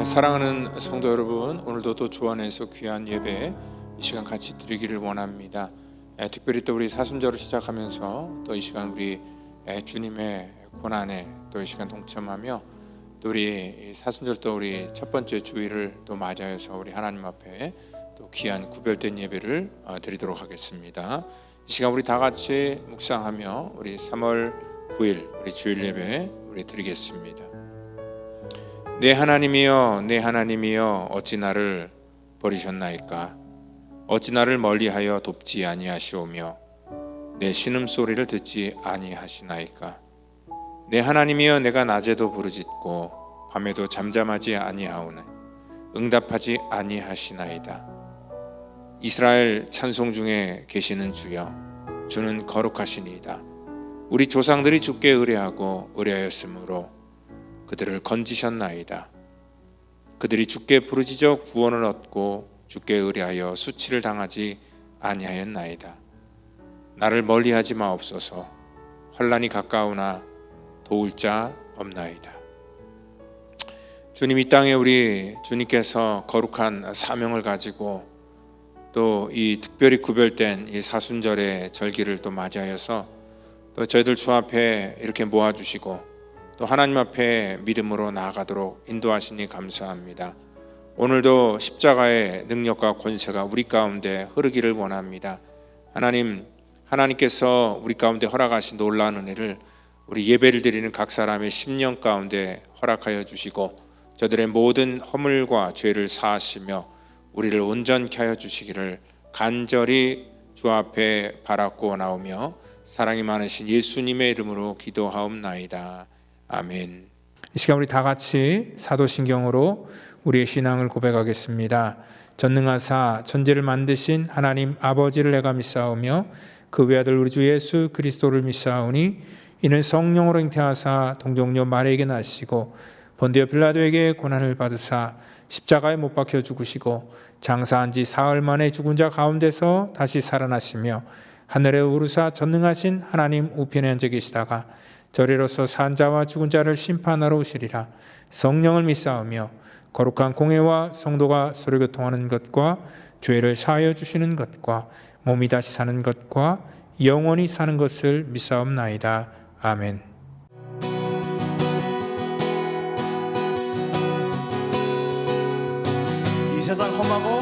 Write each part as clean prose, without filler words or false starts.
사랑하는 성도 여러분, 오늘도 또 주 안에서 귀한 예배 이 시간 같이 드리기를 원합니다. 특별히 또 우리 사순절을 시작하면서 또 이 시간 우리 주님의 고난에 또 이 시간 동참하며 또 우리 사순절 또 우리 첫 번째 주일을 또 맞이해서 우리 하나님 앞에 또 귀한 구별된 예배를 드리도록 하겠습니다. 이 시간 우리 다 같이 묵상하며 우리 3월 9일 우리 주일 예배 우리 드리겠습니다. 내 하나님이여, 내 하나님이여, 어찌 나를 버리셨나이까? 어찌 나를 멀리하여 돕지 아니하시오며 내 신음소리를 듣지 아니하시나이까? 내 하나님이여, 내가 낮에도 부르짖고 밤에도 잠잠하지 아니하오네. 응답하지 아니하시나이다. 이스라엘 찬송 중에 계시는 주여, 주는 거룩하시니이다. 우리 조상들이 주께 의뢰하고 의뢰하였으므로 그들을 건지셨나이다. 그들이 주께 부르짖어 구원을 얻고 주께 의뢰하여 수치를 당하지 아니하였나이다. 나를 멀리하지 마옵소서. 환난이 가까우나 도울 자 없나이다. 주님, 이 땅에 우리 주님께서 거룩한 사명을 가지고 또 이 특별히 구별된 이 사순절의 절기를 또 맞이하여서 또 저희들 주 앞에 이렇게 모아주시고 또 하나님 앞에 믿음으로 나아가도록 인도하시니 감사합니다. 오늘도 십자가의 능력과 권세가 우리 가운데 흐르기를 원합니다. 하나님께서 우리 가운데 허락하신 놀라운 은혜를 우리 예배를 드리는 각 사람의 심령 가운데 허락하여 주시고 저들의 모든 허물과 죄를 사하시며 우리를 온전케 하여 주시기를 간절히 주 앞에 바라고 나오며 사랑이 많으신 예수님의 이름으로 기도하옵나이다. 아멘. 이 시간 우리 다 같이 사도신경으로 우리의 신앙을 고백하겠습니다. 전능하사 천지를 만드신 하나님 아버지를 내가 믿사오며 그 외아들 우리 주 예수 그리스도를 믿사오니 이는 성령으로 잉태하사 동정녀 마리아에게 나시고 본디오 빌라도에게 고난을 받으사 십자가에 못 박혀 죽으시고 장사한 지 사흘 만에 죽은 자 가운데서 다시 살아나시며 하늘에 오르사 전능하신 하나님 우편에 앉아 계시다가 저리로서 산 자와 죽은 자를 심판하러 오시리라. 성령을 믿사오며 거룩한 공회와 성도가 서로 교통하는 것과 죄를 사하여 주시는 것과 몸이 다시 사는 것과 영원히 사는 것을 믿사옵나이다. 아멘. 이 세상 험하고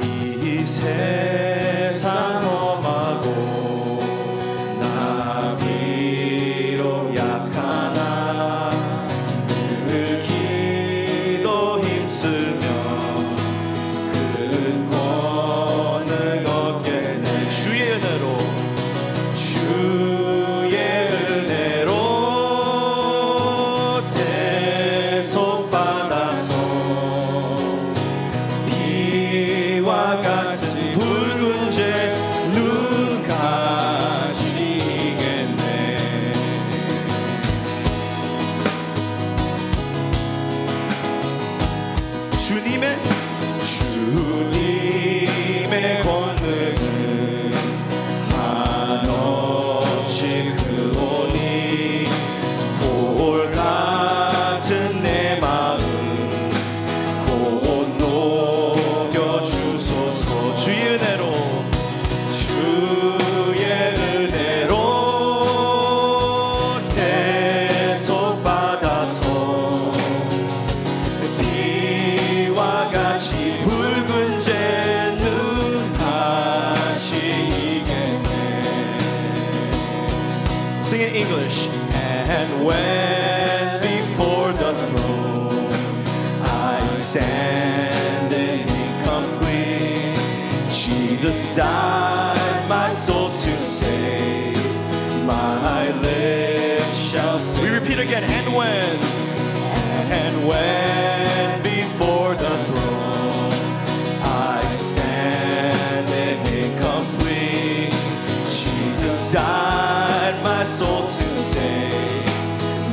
이 세상 험하고 나 비록 약하나 늘 기도 힘쓰며 큰 권을 얻게 내 주의 은혜로 대속받아서 이와 같은 붉은 죄 눈 가시겠네. 주님의 권능은 한없이 크오니 돌 같은 내 마음 곧 녹여주소서. 주의 은혜로 대속받아서 비와 같이 붉은 죄 눈 가시겠네. Sing in English. And when before the throne I stand incomplete, Jesus died my soul to save. My lips shall free We repeat again. And when before the throne I stand incomplete, Jesus died my soul to save,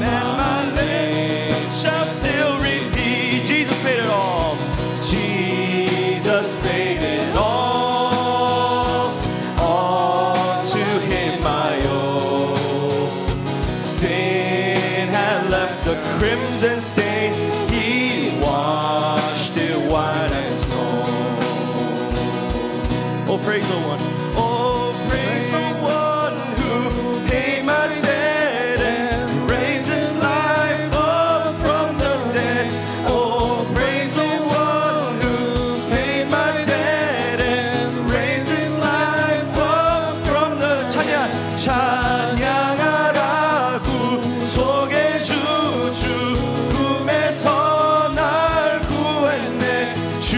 and my lips shall still repeat. Jesus paid it all. Jesus paid it all. All to him I owe. Sin had left the crimson stain. He washed it white as snow. Oh, praise the one. Oh, praise the one who paid my debt and raised his life up from the dead. Oh, praise the one who paid my debt and raised his life up from the 찬양하라 구속의 주 죽음에서 날 구했네. 주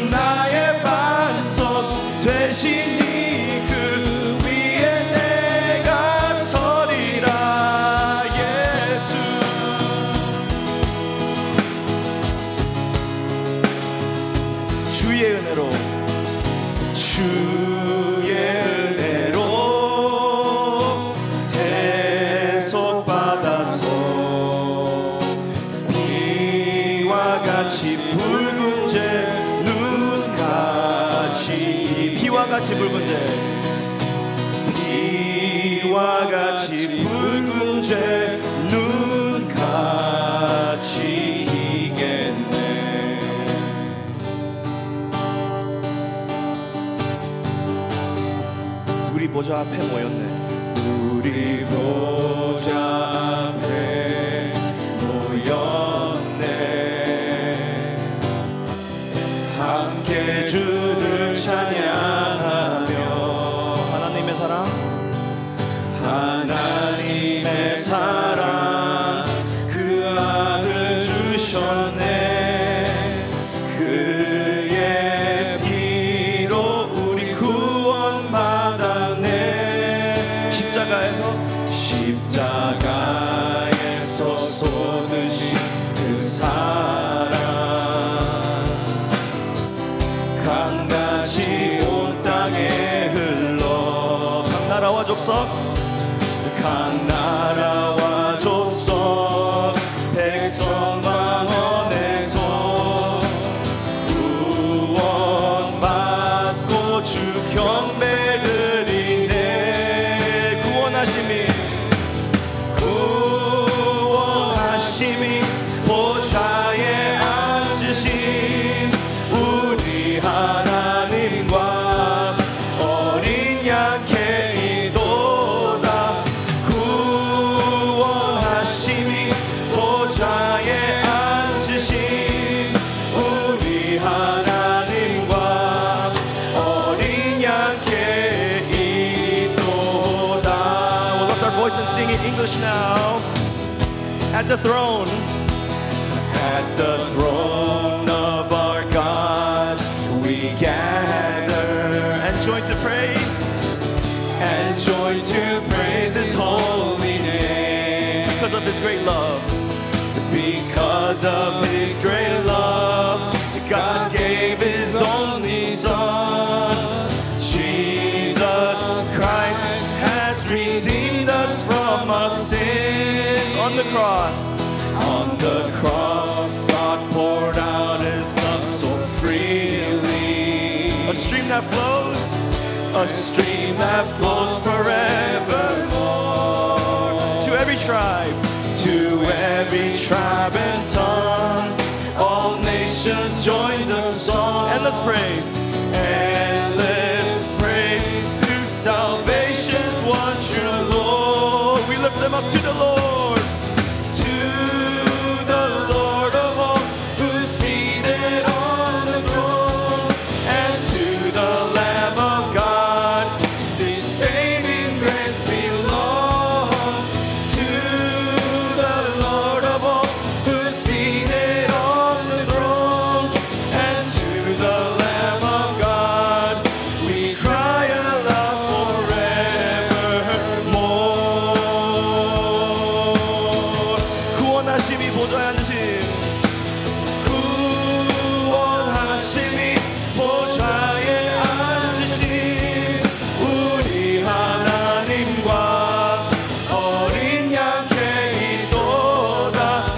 나의 반석 되시니 그 위에 내가 서리라. 예수 주의 은혜로 대속받아서 비와 같이 붉은 제 눈같이 비와 같이 붉은 제 비와 같이 붉은 제 눈같이 이겠네. 우리 보좌 앞에 모였네. 우리 보좌 앞에 모였네. 함께 주를 찬양하며 하나님의 사랑 하나님의 사랑 그 아들 주셨네. 그의 피로 우리 구원받았네. 십자가에서 쏟으신 그 사랑 강같이 온 땅에 흘러 각 나라와 족속 백성 만원에서 구원받고 주 경배 드리네. 구원하심이 보좌에 앉으신 우리 하나님과 어린 양 케이도다. 구원하심이 보좌에 앉으신 우리 하나님과 어린 양 케이도다. We'll lift our voice and sing in English now. At the throne of our God we gather and join to praise His holy name. Because of His great love, because of His great love, God gave His only Son. Jesus Christ has redeemed us from our sins. On the cross, God poured out His love so freely. A stream that flows forevermore. To every tribe and tongue, all nations join the song. Endless praise through salvation's one true Lord. We lift them up to the Lord. Of all, who's seated on the throne, and to the Lamb of God, this saving grace belongs. To the Lord of all, who's seated on the throne, and to the Lamb of God, we cry aloud forevermore. 보좌에 앉으신 구원하심이 보좌에 앉으신 우리 하나님과 어린 양께 이도다.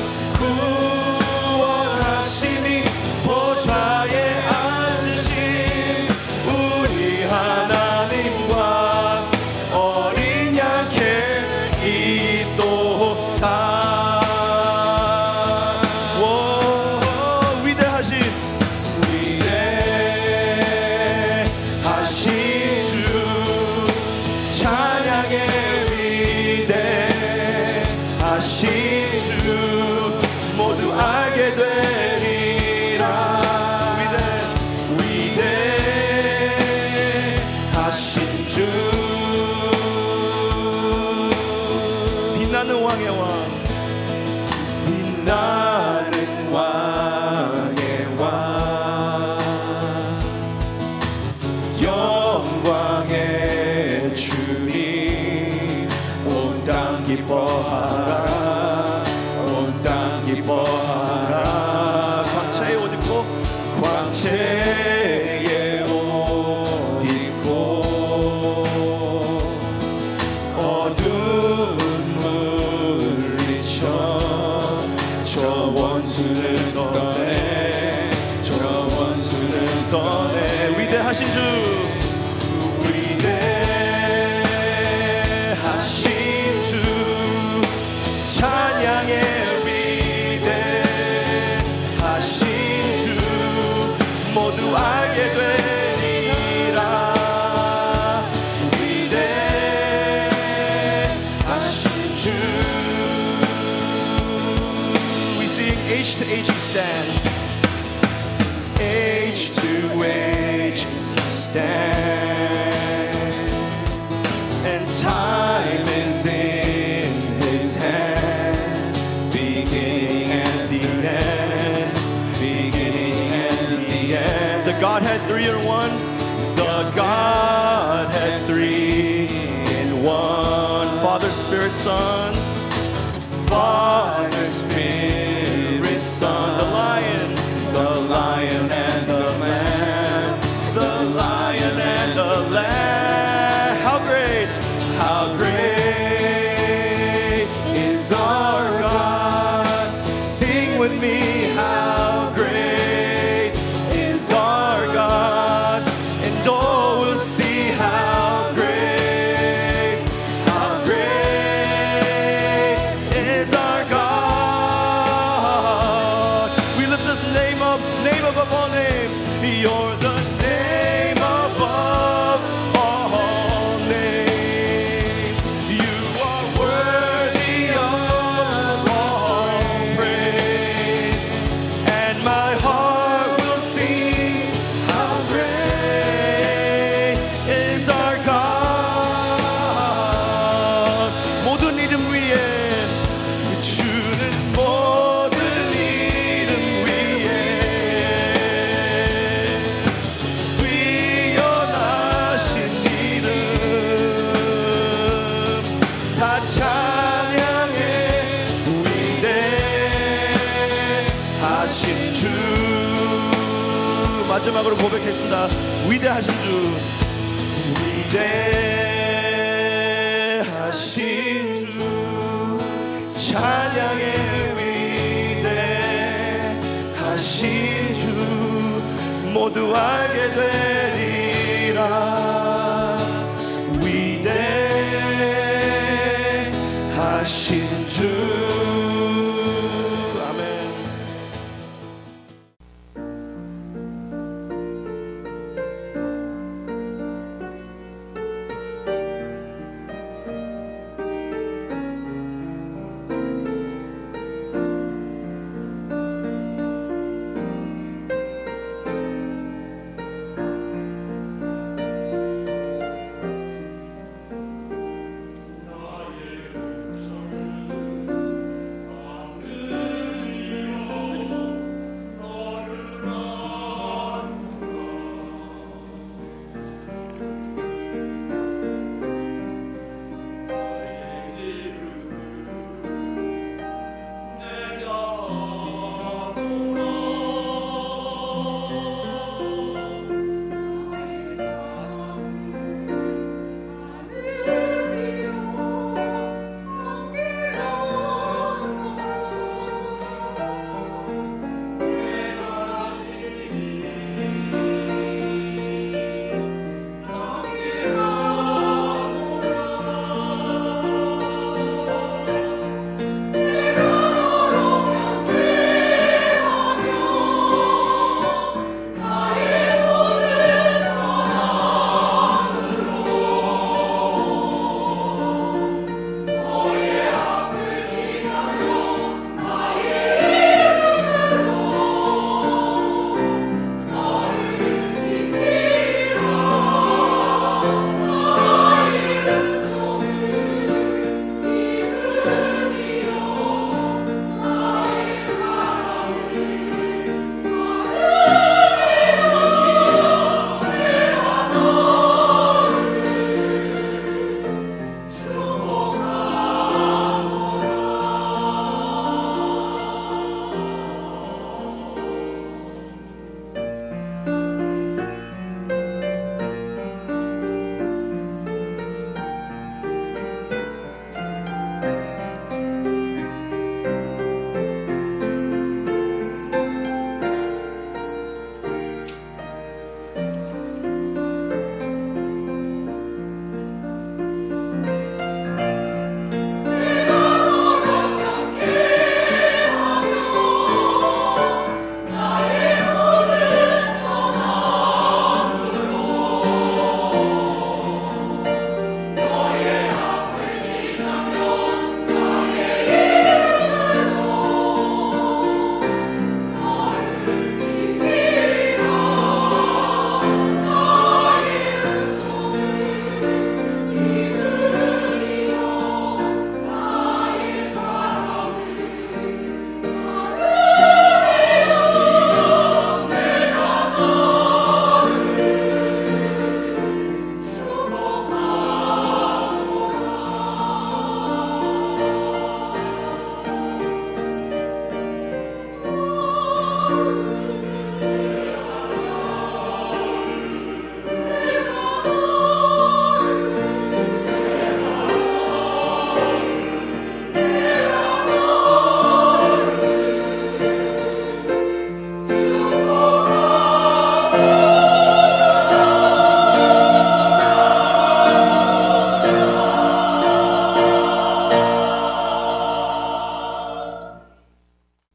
구원하심이 보좌에 앉으신 우리 하나님과 어린 양께 이도다. 모두 알게 되리라. 위대하신 주, 빛나는 왕의 왕, 빛나는 왕의 왕, 영광의 주님, 온 땅 기뻐하라. 기뻐하라. 광채의 옷 입고 광채의 옷 입고 어두운 물리쳐 저 원수를 떠내 저 원수를 떠내. 위대하신 주, 위대하신 주, 찬양의 모두 알게 되리라. 위대하신 주. We sing age to age he stands. Age to age he stands. And time is in his hands. Beginning and the end. Beginning and the end. The Godhead 3 in 1. The Godhead 3 in 1. Father, Spirit, Son. Father, Spirit, Son. The Lion and the Lamb. The Lion and the Lamb. How great is our God. Sing with me, how great is our God. And oh, we'll see how great is our God. We lift this name up, name above all names. You're the name above all names. You are worthy of all praise. And my heart will sing how great is our God. 모든 이름 위에 주는 모든 이름 위에 위연하신 이름 다 찬양해. 위대하신 주. 마지막으로 고백했습니다. 위대하신 주, 위대하신 주, 찬양의 위대하신 주, 모두 알게 되리라. 위대하신 주. 아멘.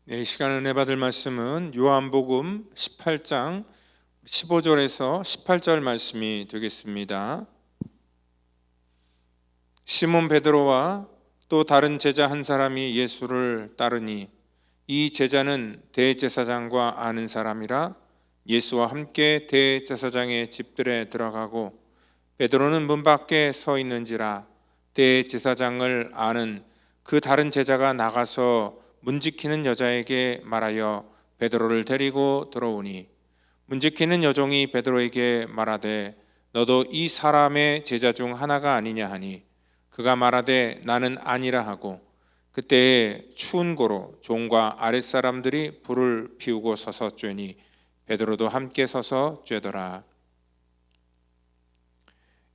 네, 이 시간 은혜 받을 말씀은 요한복음 18장 15절에서 18절 말씀이 되겠습니다. 시몬 베드로와 또 다른 제자 한 사람이 예수를 따르니 이 제자는 대제사장과 아는 사람이라 예수와 함께 대제사장의 집들에 들어가고 베드로는 문 밖에 서 있는지라 대제사장을 아는 그 다른 제자가 나가서 문 지키는 여자에게 말하여 베드로를 데리고 들어오니 문 지키는 여종이 베드로에게 말하되 너도 이 사람의 제자 중 하나가 아니냐 하니 그가 말하되 나는 아니라 하고 그때에 추운 고로 종과 아랫사람들이 불을 피우고 서서 쬐니 베드로도 함께 서서 쬐더라.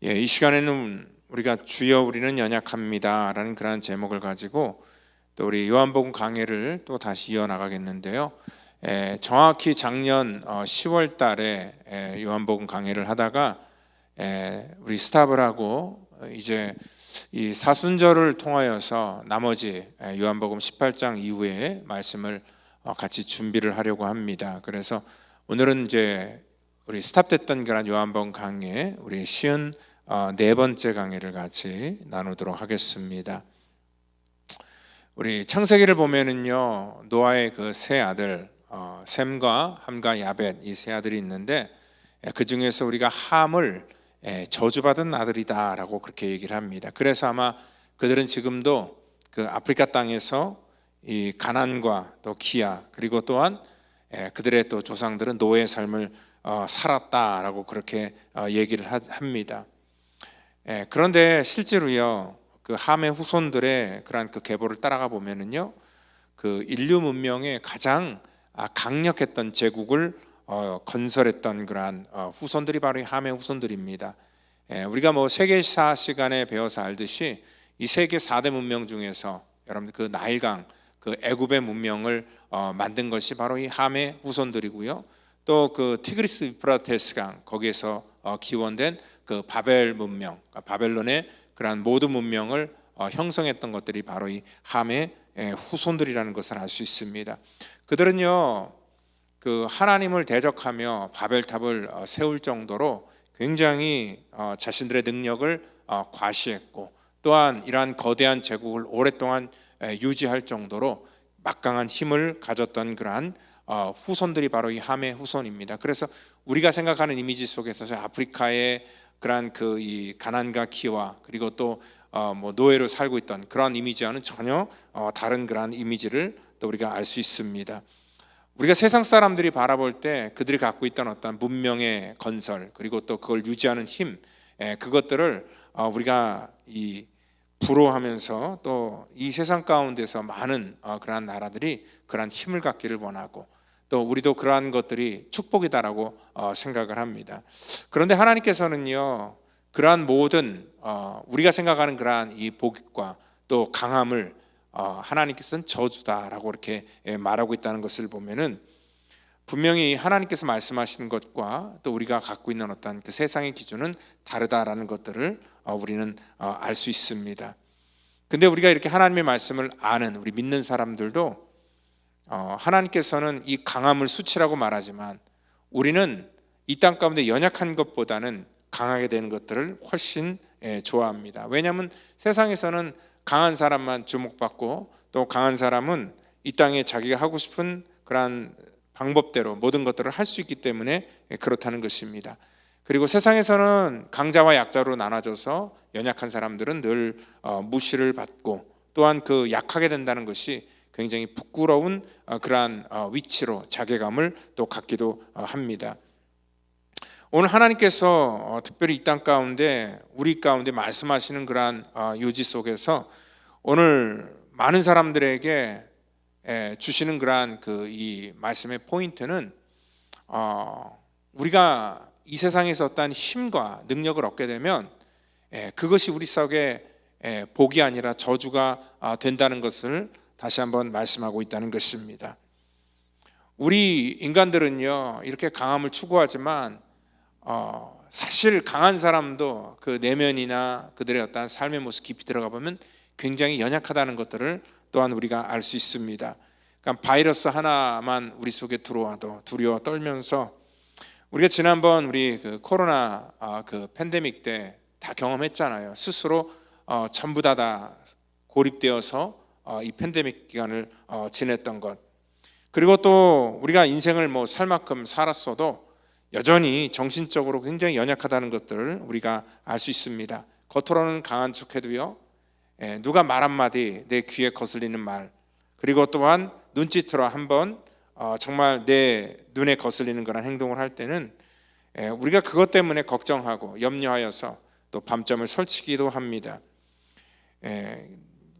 이 시간에는 우리가 주여 우리는 연약합니다 라는 그런 제목을 가지고 또 우리 요한복음 강해를 또 다시 이어나가겠는데요. 정확히 작년 10월 달에 요한복음 강해를 하다가 우리 스탑을 하고 이제 이 사순절을 통하여서 나머지 요한복음 18장 이후에 말씀을 같이 준비를 하려고 합니다. 그래서 오늘은 이제 우리 스탑됐던 그런 요한복음 강해 우리 54번째 강해를 같이 나누도록 하겠습니다. 우리 창세기를 보면은요 노아의 그 세 아들 셈과 함과 야벳 이 세 아들이 있는데 그 중에서 우리가 함을 저주받은 아들이다라고 그렇게 얘기를 합니다. 그래서 아마 그들은 지금도 그 아프리카 땅에서 이 가난과 또 기아 그리고 또한 그들의 또 조상들은 노예의 삶을 살았다라고 그렇게 얘기를 합니다. 그런데 실제로요 그 함의 후손들의 그러한 그 계보를 따라가 보면은요 그 인류 문명의 가장 강력했던 제국을 건설했던 그러한 후손들이 바로 이 함의 후손들입니다. 우리가 뭐 세계사 시간에 배워서 알듯이 이 세계 4대 문명 중에서 여러분들 그 나일강 그 애굽의 문명을 만든 것이 바로 이 함의 후손들이고요. 또 그 티그리스 유프라테스강 거기에서 기원된 그 바벨 문명, 바벨론의 그러한 모든 문명을 형성했던 것들이 바로 이 함의 후손들이라는 것을 알 수 있습니다. 그들은요 그 하나님을 대적하며 바벨탑을 세울 정도로 굉장히 자신들의 능력을 과시했고 또한 이러한 거대한 제국을 오랫동안 유지할 정도로 막강한 힘을 가졌던 그러한 후손들이 바로 이 함의 후손입니다. 그래서 우리가 생각하는 이미지 속에서 아프리카의 그러한 그 이 가난과 기와 그리고 또 뭐 노예로 살고 있던 그런 이미지와는 전혀 다른 그러한 이미지를 또 우리가 알 수 있습니다. 우리가 세상 사람들이 바라볼 때 그들이 갖고 있던 어떤 문명의 건설 그리고 또 그걸 유지하는 힘 그것들을 우리가 이 부러워하면서 또 이 세상 가운데서 많은 그러한 나라들이 그러한 힘을 갖기를 원하고 또 우리도 그러한 것들이 축복이다라고 생각을 합니다. 그런데 하나님께서는요 그러한 모든 우리가 생각하는 그러한 이 복과 또 강함을 하나님께서는 저주다라고 이렇게 말하고 있다는 것을 보면은 분명히 하나님께서 말씀하시는 것과 또 우리가 갖고 있는 어떤 그 세상의 기준은 다르다라는 것들을 우리는 알 수 있습니다. 근데 우리가 이렇게 하나님의 말씀을 아는 우리 믿는 사람들도 하나님께서는 이 강함을 수치라고 말하지만 우리는 이 땅 가운데 연약한 것보다는 강하게 되는 것들을 훨씬 좋아합니다. 왜냐하면 세상에서는 강한 사람만 주목받고 또 강한 사람은 이 땅에 자기가 하고 싶은 그러한 방법대로 모든 것들을 할 수 있기 때문에 그렇다는 것입니다. 그리고 세상에서는 강자와 약자로 나눠져서 연약한 사람들은 늘 무시를 받고 또한 그 약하게 된다는 것이 굉장히 부끄러운 그러한 위치로 자괴감을 또 갖기도 합니다. 오늘 하나님께서 특별히 이 땅 가운데 우리 가운데 말씀하시는 그러한 요지 속에서 오늘 많은 사람들에게 주시는 그러한 그 이 말씀의 포인트는 우리가 이 세상에서 어떠한 힘과 능력을 얻게 되면 그것이 우리 속에 복이 아니라 저주가 된다는 것을 다시 한번 말씀하고 있다는 것입니다. 우리 인간들은요 이렇게 강함을 추구하지만 사실 강한 사람도 그 내면이나 그들의 어떠한 삶의 모습 깊이 들어가 보면 굉장히 연약하다는 것들을 또한 우리가 알 수 있습니다. 그러니까 바이러스 하나만 우리 속에 들어와도 두려워 떨면서 우리가 지난번 우리 그 코로나 그 팬데믹 때 다 경험했잖아요. 스스로 전부 다 고립되어서 이 팬데믹 기간을 지냈던 것. 그리고 또 우리가 인생을 뭐 살 만큼 살았어도 여전히 정신적으로 굉장히 연약하다는 것들을 우리가 알 수 있습니다. 겉으로는 강한 척해도요 누가 말 한마디 내 귀에 거슬리는 말, 그리고 또한 눈짓으로 한번 정말 내 눈에 거슬리는 그런 행동을 할 때는 우리가 그것 때문에 걱정하고 염려하여서 또 밤잠을 설치기도 합니다.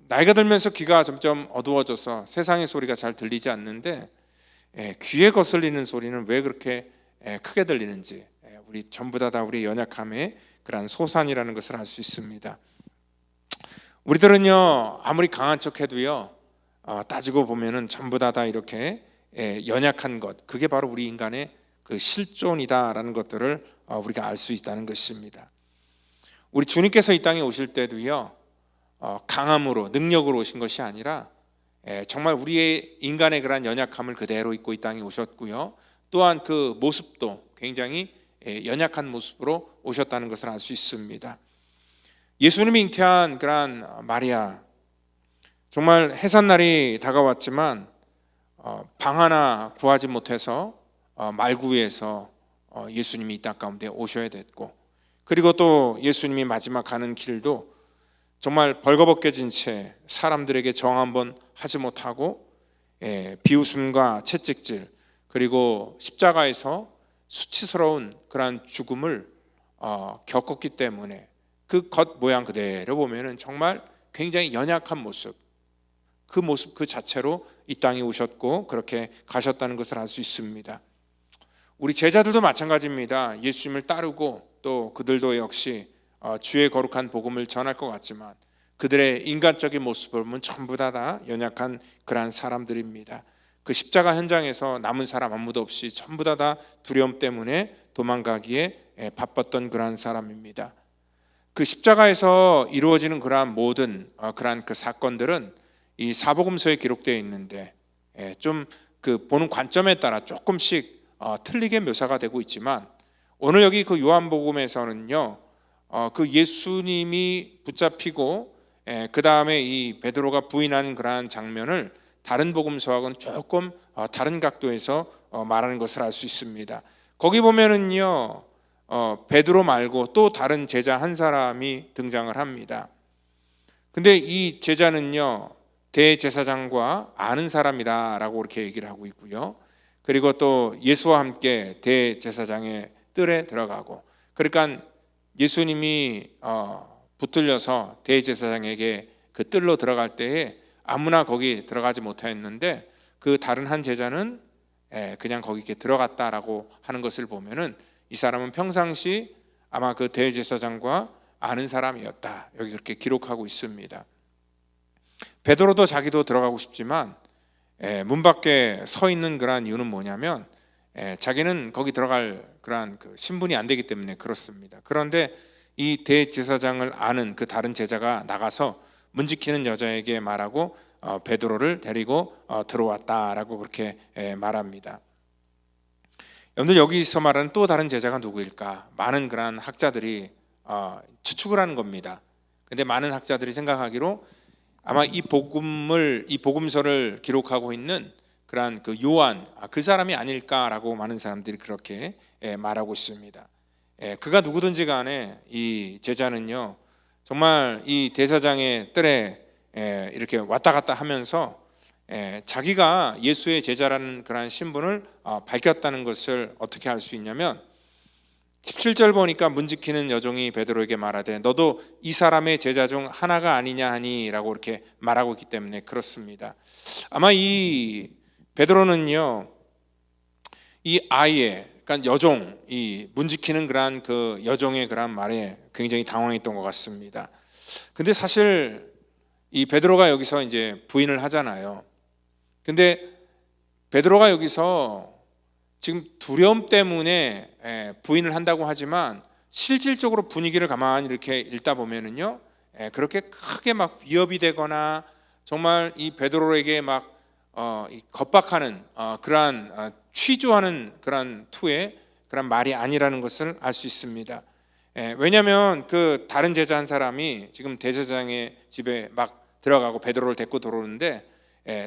나이가 들면서 귀가 점점 어두워져서 세상의 소리가 잘 들리지 않는데 귀에 거슬리는 소리는 왜 그렇게 크게 들리는지 우리 전부 다 우리 연약함의 그런 소산이라는 것을 알 수 있습니다. 우리들은요 아무리 강한 척해도요 따지고 보면은 전부 다 이렇게 연약한 것, 그게 바로 우리 인간의 그 실존이다라는 것들을 우리가 알 수 있다는 것입니다. 우리 주님께서 이 땅에 오실 때도요 강함으로 능력으로 오신 것이 아니라 정말 우리의 인간의 그런 연약함을 그대로 입고 이 땅에 오셨고요, 또한 그 모습도 굉장히 연약한 모습으로 오셨다는 것을 알 수 있습니다. 예수님이 잉태한 그런 마리아, 정말 해산날이 다가왔지만 방 하나 구하지 못해서 말구에서 예수님이 이 땅 가운데 오셔야 됐고, 그리고 또 예수님이 마지막 가는 길도 정말 벌거벗겨진 채 사람들에게 정 한번 하지 못하고 비웃음과 채찍질, 그리고 십자가에서 수치스러운 그러한 죽음을 겪었기 때문에 그 겉 모양 그대로 보면은 정말 굉장히 연약한 모습, 그 자체로 이 땅에 오셨고 그렇게 가셨다는 것을 알 수 있습니다. 우리 제자들도 마찬가지입니다. 예수님을 따르고 또 그들도 역시 주의 거룩한 복음을 전할 것 같지만 그들의 인간적인 모습을 보면 전부 다 연약한 그러한 사람들입니다. 그 십자가 현장에서 남은 사람 아무도 없이 전부 다 두려움 때문에 도망가기에 바빴던 그러한 사람입니다. 그 십자가에서 이루어지는 그러한 모든 그러한 그 사건들은 이 사복음서에 기록되어 있는데 좀 그 보는 관점에 따라 조금씩 틀리게 묘사가 되고 있지만, 오늘 여기 그 요한복음에서는요 그 예수님이 붙잡히고 그 다음에 이 베드로가 부인하는 그러한 장면을 다른 복음서하고는 조금 다른 각도에서 말하는 것을 알 수 있습니다. 거기 보면은요 베드로 말고 또 다른 제자 한 사람이 등장을 합니다. 근데 이 제자는요 대제사장과 아는 사람이다라고 이렇게 얘기를 하고 있고요, 그리고 또 예수와 함께 대제사장의 뜰에 들어가고, 그러니까 예수님이 붙들려서 대제사장에게 그 뜰로 들어갈 때에 아무나 거기 들어가지 못했는데 그 다른 한 제자는 그냥 거기 이렇게 들어갔다라고 하는 것을 보면은 이 사람은 평상시 아마 그 대제사장과 아는 사람이었다, 여기 그렇게 기록하고 있습니다. 베드로도 자기도 들어가고 싶지만 문 밖에 서 있는 그러한 이유는 뭐냐면 자기는 거기 들어갈 그러한 그 신분이 안 되기 때문에 그렇습니다. 그런데 이 대제사장을 아는 그 다른 제자가 나가서 문 지키는 여자에게 말하고 베드로를 데리고 들어왔다라고 그렇게 말합니다. 여러분들 여기서 말하는 또 다른 제자가 누구일까? 많은 그러한 학자들이 추측을 하는 겁니다. 근데 많은 학자들이 생각하기로 아마 이 복음서를 기록하고 있는 그러한 그 요한, 그 사람이 아닐까라고 많은 사람들이 그렇게 말하고 있습니다. 그가 누구든지 간에 이 제자는요 정말 이 대사장의 뜰에 이렇게 왔다 갔다 하면서 자기가 예수의 제자라는 그러한 신분을 밝혔다는 것을 어떻게 알 수 있냐면, 17절 보니까 문 지키는 여종이 베드로에게 말하되 너도 이 사람의 제자 중 하나가 아니냐 하니라고 이렇게 말하고 있기 때문에 그렇습니다. 아마 이 베드로는요, 이 아이의, 그러니까 여종, 이 문 지키는 그러한 그 여종의 그러한 말에 굉장히 당황했던 것 같습니다. 근데 사실 이 베드로가 여기서 이제 부인을 하잖아요. 근데 베드로가 여기서 지금 두려움 때문에 부인을 한다고 하지만 실질적으로 분위기를 가만히 이렇게 읽다 보면은요, 그렇게 크게 막 위협이 되거나 정말 이 베드로에게 막 겁박하는 그러한 취조하는 그러한 투의 그런 말이 아니라는 것을 알 수 있습니다. 왜냐하면 그 다른 제자 한 사람이 지금 대제사장의 집에 막 들어가고 베드로를 데리고 들어오는데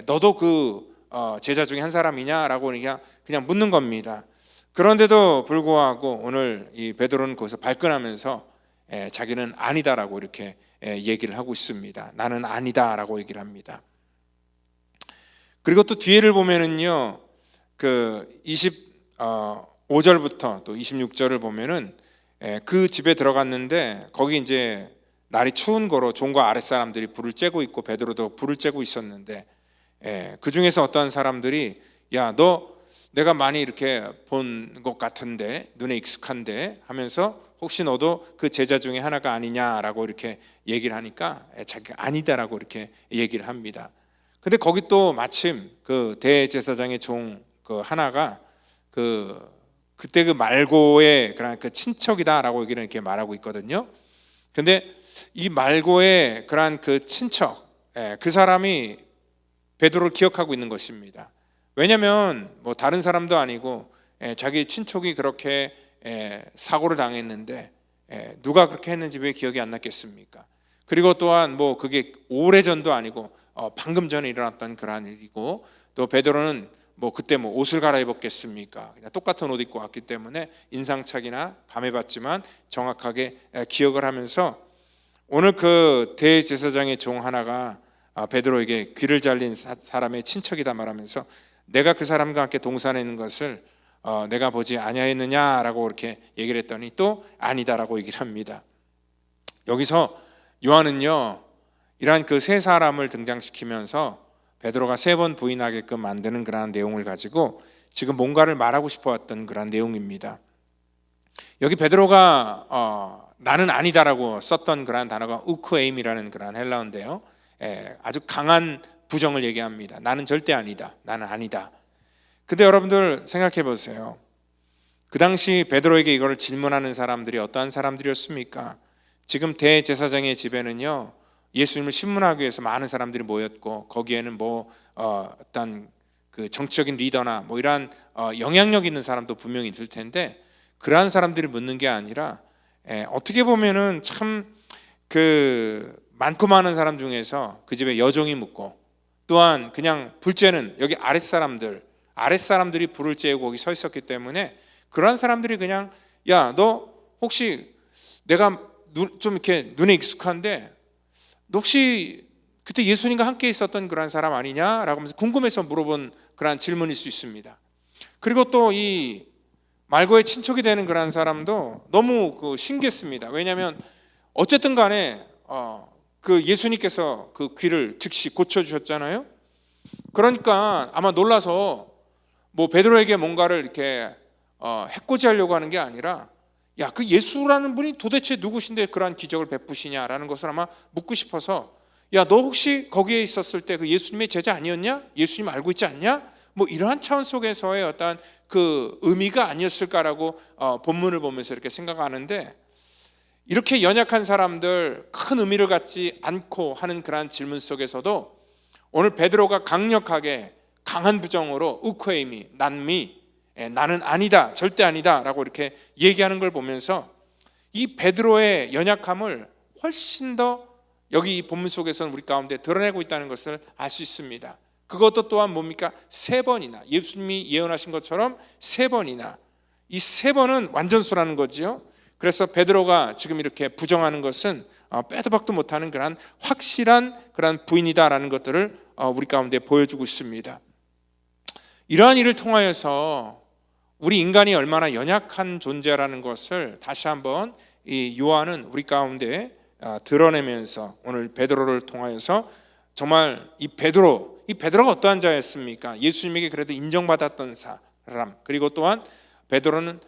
너도 그 제자 중에 한 사람이냐라고 그냥 묻는 겁니다. 그런데도 불구하고 오늘 이 베드로는 거기서 발끈하면서 자기는 아니다라고 이렇게 얘기를 하고 있습니다. 나는 아니다라고 얘기를 합니다. 그리고 또 뒤에를 보면은요, 그 25절부터 또 26절을 보면은 그 집에 들어갔는데 거기 이제 날이 추운 거로 종과 아랫사람들이 불을 쬐고 있고 베드로도 불을 쬐고 있었는데 그 중에서 어떤 사람들이 야, 너 내가 많이 이렇게 본 것 같은데 눈에 익숙한데 하면서 혹시 너도 그 제자 중에 하나가 아니냐라고 이렇게 얘기를 하니까 자기가 아니다라고 이렇게 얘기를 합니다. 근데 거기 또 마침 그 대제사장의 종 그 하나가 그때 그 말고의 그런 그 친척이다라고 여기는 이렇게 말하고 있거든요. 근데 이 말고의 그런 그 친척, 그 사람이 베드로를 기억하고 있는 것입니다. 왜냐하면 뭐 다른 사람도 아니고 자기 친척이 그렇게 사고를 당했는데 누가 그렇게 했는지 왜 기억이 안 났겠습니까? 그리고 또한 뭐 그게 오래전도 아니고 방금 전에 일어났던 그러한 일이고 또 베드로는 뭐 그때 뭐 옷을 갈아입었겠습니까? 그냥 똑같은 옷 입고 왔기 때문에 인상착이나 밤에 봤지만 정확하게 기억을 하면서 오늘 그 대제사장의 종 하나가 베드로에게 귀를 잘린 사람의 친척이다 말하면서 내가 그 사람과 함께 동산에 있는 것을 내가 보지 아니하였느냐라고 이렇게 얘기를 했더니 또 아니다라고 얘기를 합니다. 여기서 요한은요, 이러한 그 세 사람을 등장시키면서 베드로가 3번 부인하게끔 만드는 그러한 내용을 가지고 지금 뭔가를 말하고 싶어왔던 그러한 내용입니다. 여기 베드로가 나는 아니다라고 썼던 그러한 단어가 우크에임이라는 그러한 헬라어인데요, 아주 강한 부정을 얘기합니다. 나는 절대 아니다. 나는 아니다. 근데 여러분들 생각해 보세요. 그 당시 베드로에게 이걸 질문하는 사람들이 어떠한 사람들이었습니까? 지금 대제사장의 집에는요, 예수님을 신문하기 위해서 많은 사람들이 모였고 거기에는 뭐 어떤 그 정치적인 리더나 뭐 이러한 영향력 있는 사람도 분명히 있을 텐데 그러한 사람들이 묻는 게 아니라 어떻게 보면은 참 그 많고 많은 사람 중에서 그 집에 여종이 묻고 또한 그냥 불쬐는 여기 아랫사람들이 불을 쬐고 거기 서 있었기 때문에 그러한 사람들이 그냥 야, 너 혹시 내가 좀 이렇게 눈에 익숙한데 너 혹시 그때 예수님과 함께 있었던 그런 사람 아니냐라고 하면서 궁금해서 물어본 그런 질문일 수 있습니다. 그리고 또 이 말고의 친척이 되는 그런 사람도 너무 신기했습니다. 왜냐하면 어쨌든 간에 그 예수님께서 그 귀를 즉시 고쳐주셨잖아요. 그러니까 아마 놀라서 뭐 베드로에게 뭔가를 이렇게 해코지하려고 하는 게 아니라 야, 그 예수라는 분이 도대체 누구신데 그러한 기적을 베푸시냐라는 것을 아마 묻고 싶어서 야, 너 혹시 거기에 있었을 때 그 예수님의 제자 아니었냐? 예수님 알고 있지 않냐? 뭐 이러한 차원 속에서의 어떤 그 의미가 아니었을까라고 본문을 보면서 이렇게 생각하는데 이렇게 연약한 사람들 큰 의미를 갖지 않고 하는 그러한 질문 속에서도 오늘 베드로가 강력하게 강한 부정으로 우크에이미 난미 나는 아니다, 절대 아니다 라고 이렇게 얘기하는 걸 보면서 이 베드로의 연약함을 훨씬 더 여기 이 본문 속에서는 우리 가운데 드러내고 있다는 것을 알 수 있습니다. 그것도 또한 뭡니까? 3번이나 예수님이 예언하신 것처럼 3번이나 이 3번은 완전수라는 거지요. 그래서 베드로가 지금 이렇게 부정하는 것은 빼도 박도 못하는 그런 확실한 그런 부인이다라는 것들을 우리 가운데 보여주고 있습니다. 이러한 일을 통하여서 우리 인간이 얼마나 연약한 존재라는 것을 다시 한번 이 요한은 우리 가운데 드러내면서 오늘 베드로를 통하여서 정말 이 베드로가 어떠한 자였습니까? 예수님에게 그래도 인정받았던 사람, 그리고 또한 베드로는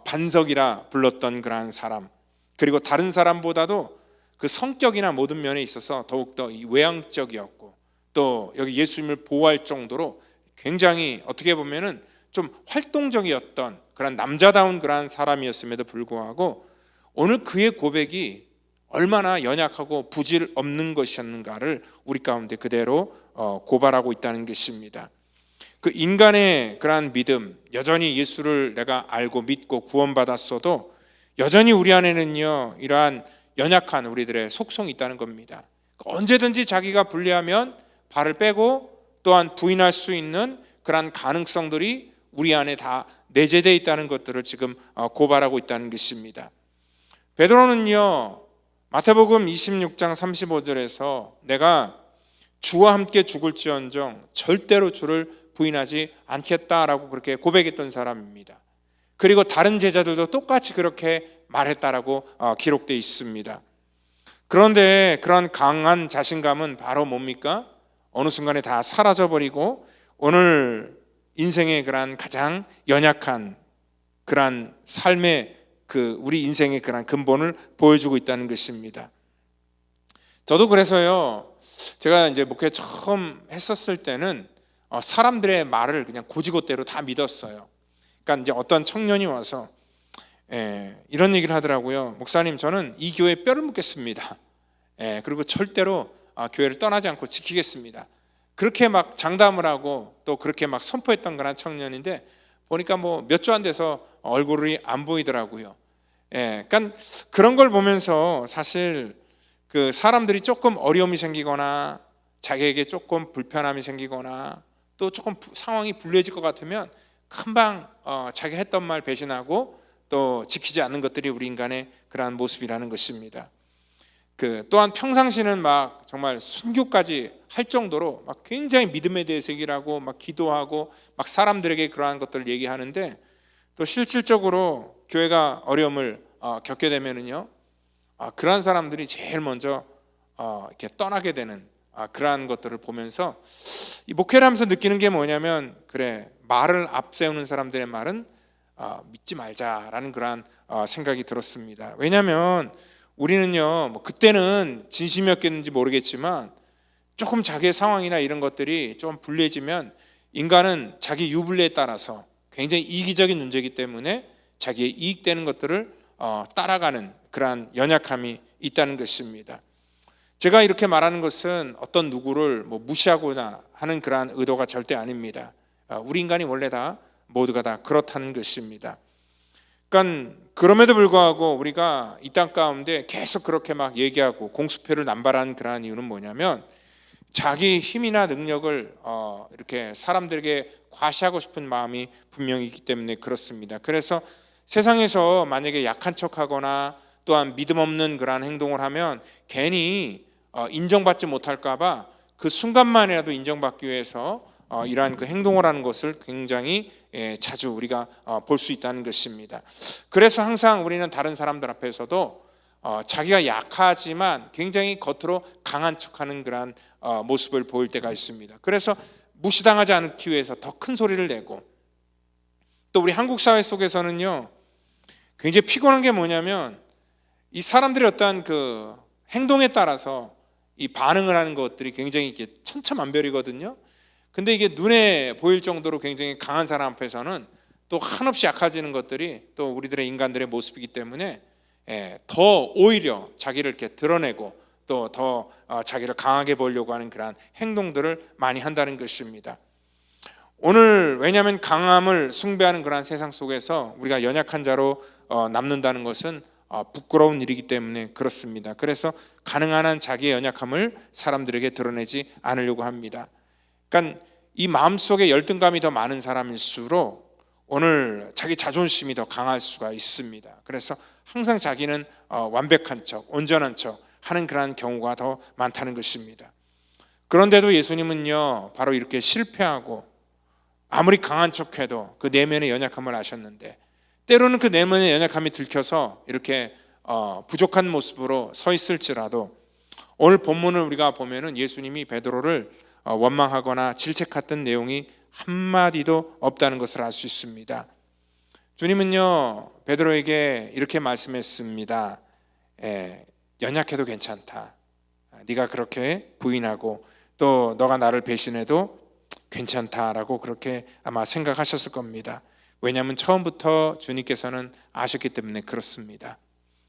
반석이라 불렀던 그러한 사람, 그리고 다른 사람보다도 그 성격이나 모든 면에 있어서 더욱더 외향적이었고, 또 여기 예수님을 보호할 정도로 굉장히 어떻게 보면은 좀 활동적이었던 그런 남자다운 그러한 사람이었음에도 불구하고 오늘 그의 고백이 얼마나 연약하고 부질 없는 것이었는가를 우리 가운데 그대로 고발하고 있다는 것입니다. 그 인간의 그러한 믿음, 여전히 예수를 내가 알고 믿고 구원받았어도 여전히 우리 안에는요 이러한 연약한 우리들의 속성이 있다는 겁니다. 언제든지 자기가 불리하면 발을 빼고 또한 부인할 수 있는 그러한 가능성들이 우리 안에 다 내재되어 있다는 것들을 지금 고발하고 있다는 것입니다. 베드로는요 마태복음 26장 35절에서 내가 주와 함께 죽을지언정 절대로 주를 부인하지 않겠다라고 그렇게 고백했던 사람입니다. 그리고 다른 제자들도 똑같이 그렇게 말했다라고 기록되어 있습니다. 그런데 그런 강한 자신감은 바로 뭡니까? 어느 순간에 다 사라져버리고 오늘 인생의 그런 가장 연약한 그런 삶의 우리 인생의 그런 근본을 보여주고 있다는 것입니다. 저도 그래서요 제가 이제 목회 처음 했었을 때는 사람들의 말을 그냥 고지고대로 다 믿었어요. 그러니까 이제 어떤 청년이 와서 이런 얘기를 하더라고요. 목사님, 저는 이 교회에 뼈를 묻겠습니다. 그리고 절대로 교회를 떠나지 않고 지키겠습니다. 그렇게 막 장담을 하고 또 그렇게 막 선포했던 그런 청년인데 보니까 뭐 몇 주 안 돼서 얼굴이 안 보이더라고요. 그러니까 그런 걸 보면서 사실 그 사람들이 조금 어려움이 생기거나 자기에게 조금 불편함이 생기거나 또 조금 상황이 불리해질 것 같으면 금방 자기 했던 말 배신하고 또 지키지 않는 것들이 우리 인간의 그러한 모습이라는 것입니다. 또한 평상시는 막 정말 순교까지 할 정도로 막 굉장히 믿음에 대해서 얘기를 하고 막 기도하고 막 사람들에게 그러한 것들을 얘기하는데 또 실질적으로 교회가 어려움을 겪게 되면은요 그러한 사람들이 제일 먼저 이렇게 떠나게 되는 그러한 것들을 보면서 이 목회를 하면서 느끼는 게 뭐냐면 그래, 말을 앞세우는 사람들의 말은 믿지 말자라는 그러한 생각이 들었습니다. 왜냐하면 우리는요 뭐 그때는 진심이었겠는지 모르겠지만 조금 자기의 상황이나 이런 것들이 좀 불리해지면 인간은 자기 유불리에 따라서 굉장히 이기적인 존재이기 때문에 자기의 이익되는 것들을 따라가는 그러한 연약함이 있다는 것입니다. 제가 이렇게 말하는 것은 어떤 누구를 뭐 무시하거나 하는 그러한 의도가 절대 아닙니다. 우리 인간이 원래 다 모두가 다 그렇다는 것입니다. 그러니까 그럼에도 불구하고 우리가 이 땅 가운데 계속 그렇게 막 얘기하고 공수표를 남발하는 그러한 이유는 뭐냐면 자기 힘이나 능력을 이렇게 사람들에게 과시하고 싶은 마음이 분명히 있기 때문에 그렇습니다. 그래서 세상에서 만약에 약한 척하거나 또한 믿음 없는 그러한 행동을 하면 괜히 인정받지 못할까 봐 그 순간만이라도 인정받기 위해서 이러한 그 행동을 하는 것을 굉장히 자주 우리가 볼 수 있다는 것입니다. 그래서 항상 우리는 다른 사람들 앞에서도 자기가 약하지만 굉장히 겉으로 강한 척하는 그러한 모습을 보일 때가 있습니다. 그래서 무시당하지 않기 위해서 더 큰 소리를 내고, 또 우리 한국 사회 속에서는요 굉장히 피곤한 게 뭐냐면 이 사람들의 어떠한 그 행동에 따라서 이 반응을 하는 것들이 굉장히 이렇게 천차만별이거든요. 근데 이게 눈에 보일 정도로 굉장히 강한 사람 앞에서는 또 한없이 약해지는 것들이 또 우리들의 인간들의 모습이기 때문에 더 오히려 자기를 이렇게 드러내고 또 더 자기를 강하게 보이려고 하는 그런 행동들을 많이 한다는 것입니다. 오늘 왜냐하면 강함을 숭배하는 그런 세상 속에서 우리가 연약한 자로 남는다는 것은 부끄러운 일이기 때문에 그렇습니다. 그래서 가능한 한 자기의 연약함을 사람들에게 드러내지 않으려고 합니다. 그러니까 이 마음속에 열등감이 더 많은 사람일수록 오늘 자기 자존심이 더 강할 수가 있습니다. 그래서 항상 자기는 완벽한 척, 온전한 척 하는 그런 경우가 더 많다는 것입니다. 그런데도 예수님은요 바로 이렇게 실패하고 아무리 강한 척해도 그 내면의 연약함을 아셨는데, 때로는 그 내면의 연약함이 들켜서 이렇게 부족한 모습으로 서 있을지라도, 오늘 본문을 우리가 보면은 예수님이 베드로를 원망하거나 질책했던 내용이 한마디도 없다는 것을 알 수 있습니다. 주님은요, 베드로에게 이렇게 말씀했습니다. 연약해도 괜찮다. 네가 그렇게 부인하고 또 너가 나를 배신해도 괜찮다라고 그렇게 아마 생각하셨을 겁니다. 왜냐하면 처음부터 주님께서는 아셨기 때문에 그렇습니다.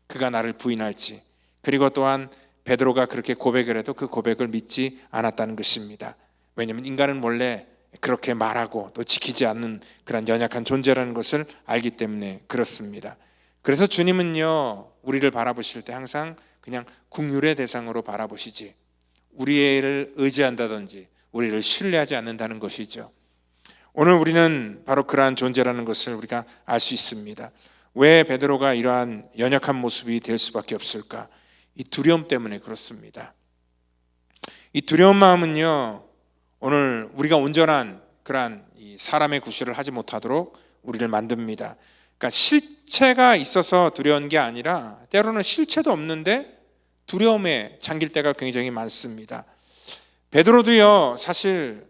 그가 나를 부인할지, 그리고 또한 베드로가 그렇게 고백을 해도 그 고백을 믿지 않았다는 것입니다. 왜냐하면 인간은 원래 그렇게 말하고 또 지키지 않는 그런 연약한 존재라는 것을 알기 때문에 그렇습니다. 그래서 주님은요, 우리를 바라보실 때 항상 그냥 긍휼의 대상으로 바라보시지, 우리를 의지한다든지 우리를 신뢰하지 않는다는 것이죠. 오늘 우리는 바로 그러한 존재라는 것을 우리가 알 수 있습니다. 왜 베드로가 이러한 연약한 모습이 될 수밖에 없을까? 이 두려움 때문에 그렇습니다. 이 두려운 마음은요, 오늘 우리가 온전한 그러한 이 사람의 구실을 하지 못하도록 우리를 만듭니다. 그러니까 실체가 있어서 두려운 게 아니라 때로는 실체도 없는데 두려움에 잠길 때가 굉장히 많습니다. 베드로도요, 사실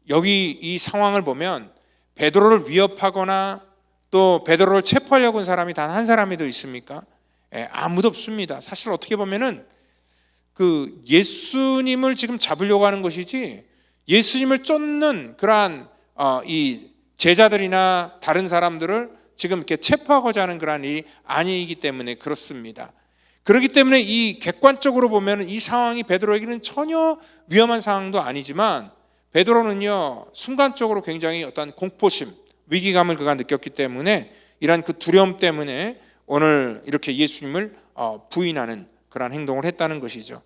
여기 이 상황을 보면 베드로를 위협하거나 또 베드로를 체포하려고 한 사람이 단 한 사람이도 있습니까? 아무도 없습니다. 사실 어떻게 보면은 그 예수님을 지금 잡으려고 하는 것이지, 예수님을 쫓는 그러한 이 제자들이나 다른 사람들을 지금 이렇게 체포하고자 하는 그러한 일이 아니기 때문에 그렇습니다. 그렇기 때문에 이 객관적으로 보면 이 상황이 베드로에게는 전혀 위험한 상황도 아니지만, 베드로는요, 순간적으로 굉장히 어떤 공포심, 위기감을 그가 느꼈기 때문에 이러한 그 두려움 때문에 오늘 이렇게 예수님을 부인하는 그런 행동을 했다는 것이죠.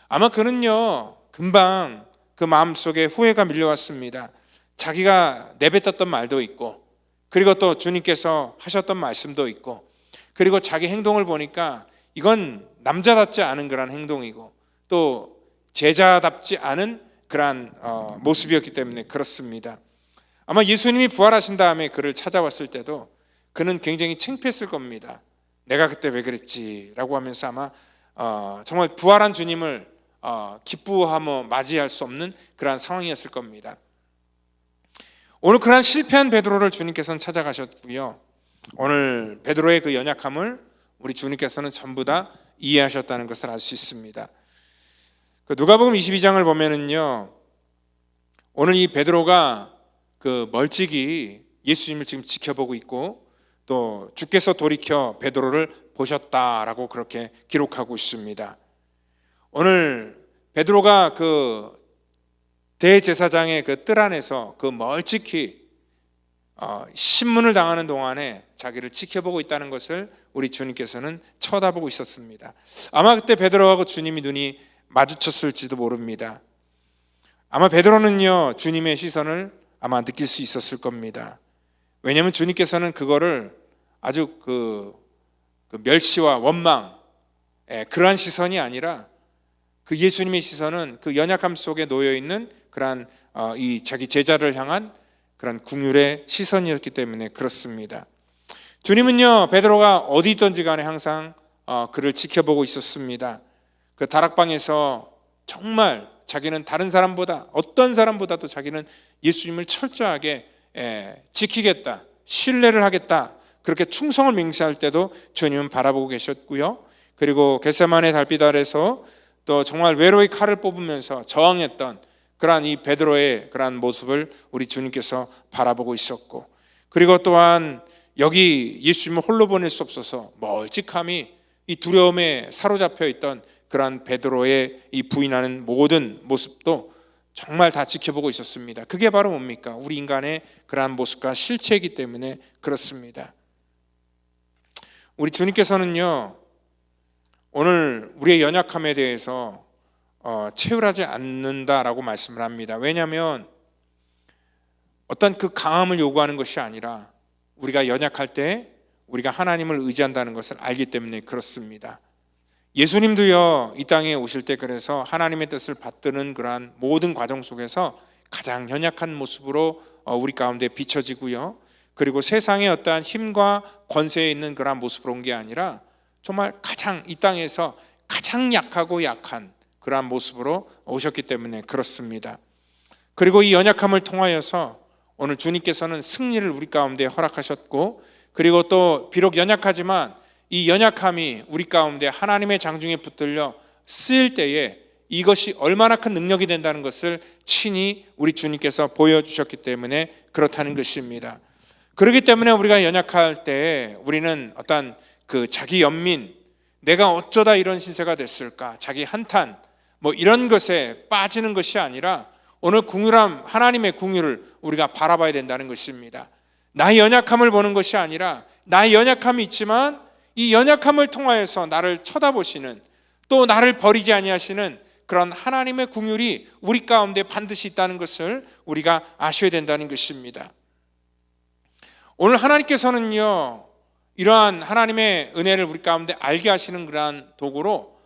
아마 그는요, 금방 그 마음속에 후회가 밀려왔습니다. 자기가 내뱉었던 말도 있고, 그리고 또 주님께서 하셨던 말씀도 있고, 그리고 자기 행동을 보니까 이건 남자답지 않은 그런 행동이고 또 제자답지 않은 그러한 모습이었기 때문에 그렇습니다. 아마 예수님이 부활하신 다음에 그를 찾아왔을 때도 그는 굉장히 창피했을 겁니다. 내가 그때 왜 그랬지? 라고 하면서 아마 정말 부활한 주님을 기쁘하며 맞이할 수 없는 그러한 상황이었을 겁니다. 오늘 그러한 실패한 베드로를 주님께서는 찾아가셨고요, 오늘 베드로의 그 연약함을 우리 주님께서는 전부 다 이해하셨다는 것을 알 수 있습니다. 그 누가복음 22장을 보면은요, 오늘 이 베드로가 그 멀찍이 예수님을 지금 지켜보고 있고 또 주께서 돌이켜 베드로를 보셨다라고 그렇게 기록하고 있습니다. 오늘 베드로가 그 대제사장의 그 뜰 안에서 그 멀찍이 신문을 당하는 동안에 자기를 지켜보고 있다는 것을 우리 주님께서는 쳐다보고 있었습니다. 아마 그때 베드로하고 주님이 눈이 마주쳤을지도 모릅니다. 아마 베드로는요, 주님의 시선을 아마 느낄 수 있었을 겁니다. 왜냐하면 주님께서는 그거를 아주 그 멸시와 원망, 그러한 시선이 아니라 그 예수님의 시선은 그 연약함 속에 놓여 있는 그러한 이 자기 제자를 향한 그런 긍휼의 시선이었기 때문에 그렇습니다. 주님은요, 베드로가 어디 있든지 간에 항상 그를 지켜보고 있었습니다. 그 다락방에서 정말 자기는 다른 사람보다, 어떤 사람보다도 자기는 예수님을 철저하게 지키겠다, 신뢰를 하겠다, 그렇게 충성을 맹세할 때도 주님은 바라보고 계셨고요, 그리고 겟세마네 달빛 아래서 또 정말 외로이 칼을 뽑으면서 저항했던 그러한 이 베드로의 그러한 모습을 우리 주님께서 바라보고 있었고, 그리고 또한 여기 예수님을 홀로 보낼 수 없어서 멀찍함이 이 두려움에 사로잡혀 있던 그러한 베드로의 이 부인하는 모든 모습도 정말 다 지켜보고 있었습니다. 그게 바로 뭡니까? 우리 인간의 그러한 모습과 실체이기 때문에 그렇습니다. 우리 주님께서는요, 오늘 우리의 연약함에 대해서 채울하지 않는다라고 말씀을 합니다. 왜냐하면 어떤 그 강함을 요구하는 것이 아니라 우리가 연약할 때 우리가 하나님을 의지한다는 것을 알기 때문에 그렇습니다. 예수님도요, 이 땅에 오실 때 그래서 하나님의 뜻을 받드는 그러한 모든 과정 속에서 가장 연약한 모습으로 우리 가운데 비춰지고요. 그리고 세상의 어떠한 힘과 권세에 있는 그런 모습으로 온 게 아니라 정말 가장 이 땅에서 가장 약하고 약한 그러한 모습으로 오셨기 때문에 그렇습니다. 그리고 이 연약함을 통하여서 오늘 주님께서는 승리를 우리 가운데 허락하셨고, 그리고 또 비록 연약하지만 이 연약함이 우리 가운데 하나님의 장중에 붙들려 쓰일 때에 이것이 얼마나 큰 능력이 된다는 것을 친히 우리 주님께서 보여주셨기 때문에 그렇다는 것입니다. 그렇기 때문에 우리가 연약할 때 우리는 어떤 그 자기 연민, 내가 어쩌다 이런 신세가 됐을까, 자기 한탄 이런 것에 빠지는 것이 아니라 오늘 궁유람 하나님의 궁유를 우리가 바라봐야 된다는 것입니다. 나의 연약함을 보는 것이 아니라 나의 연약함이 있지만 이 연약함을 통하여서 나를 쳐다보시는, 또 나를 버리지 아니하시는 그런 하나님의 궁율이 우리 가운데 반드시 있다는 것을 우리가 아셔야 된다는 것입니다. 오늘 하나님께서는요, 이러한 하나님의 은혜를 우리 가운데 알게 하시는 그러한 도구로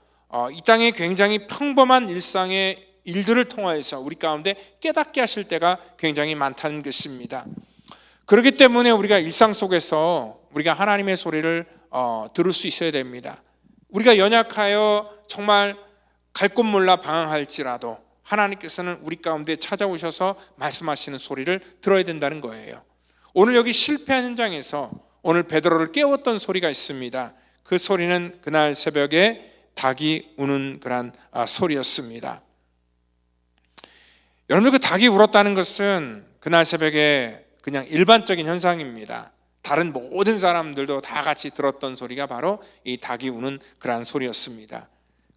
이 땅에 굉장히 평범한 일상의 일들을 통하여서 우리 가운데 깨닫게 하실 때가 굉장히 많다는 것입니다. 그렇기 때문에 우리가 일상 속에서 우리가 하나님의 소리를 들을 수 있어야 됩니다. 우리가 연약하여 정말 갈 곳 몰라 방황할지라도 하나님께서는 우리 가운데 찾아오셔서 말씀하시는 소리를 들어야 된다는 거예요. 오늘 여기 실패한 현장에서 오늘 베드로를 깨웠던 소리가 있습니다. 그 소리는 그날 새벽에 닭이 우는 그런 소리였습니다. 여러분, 그 닭이 울었다는 것은 그날 새벽에 그냥 일반적인 현상입니다. 다른 모든 사람들도 다 같이 들었던 소리가 바로 이 닭이 우는 그러한 소리였습니다.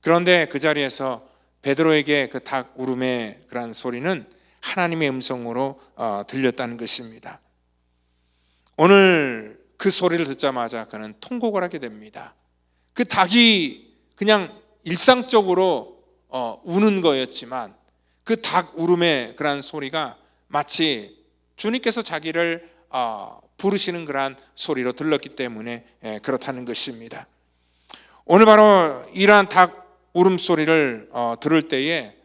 그런데 그 자리에서 베드로에게 그 닭 울음의 그러한 소리는 하나님의 음성으로 들렸다는 것입니다. 오늘 그 소리를 듣자마자 그는 통곡을 하게 됩니다. 그 닭이 그냥 일상적으로 우는 거였지만 그 닭 울음의 그러한 소리가 마치 주님께서 자기를 부르시는 그러한 소리로 들렸기 때문에 그렇다는 것입니다. 오늘 바로 이러한 닭 울음소리를 들을 때에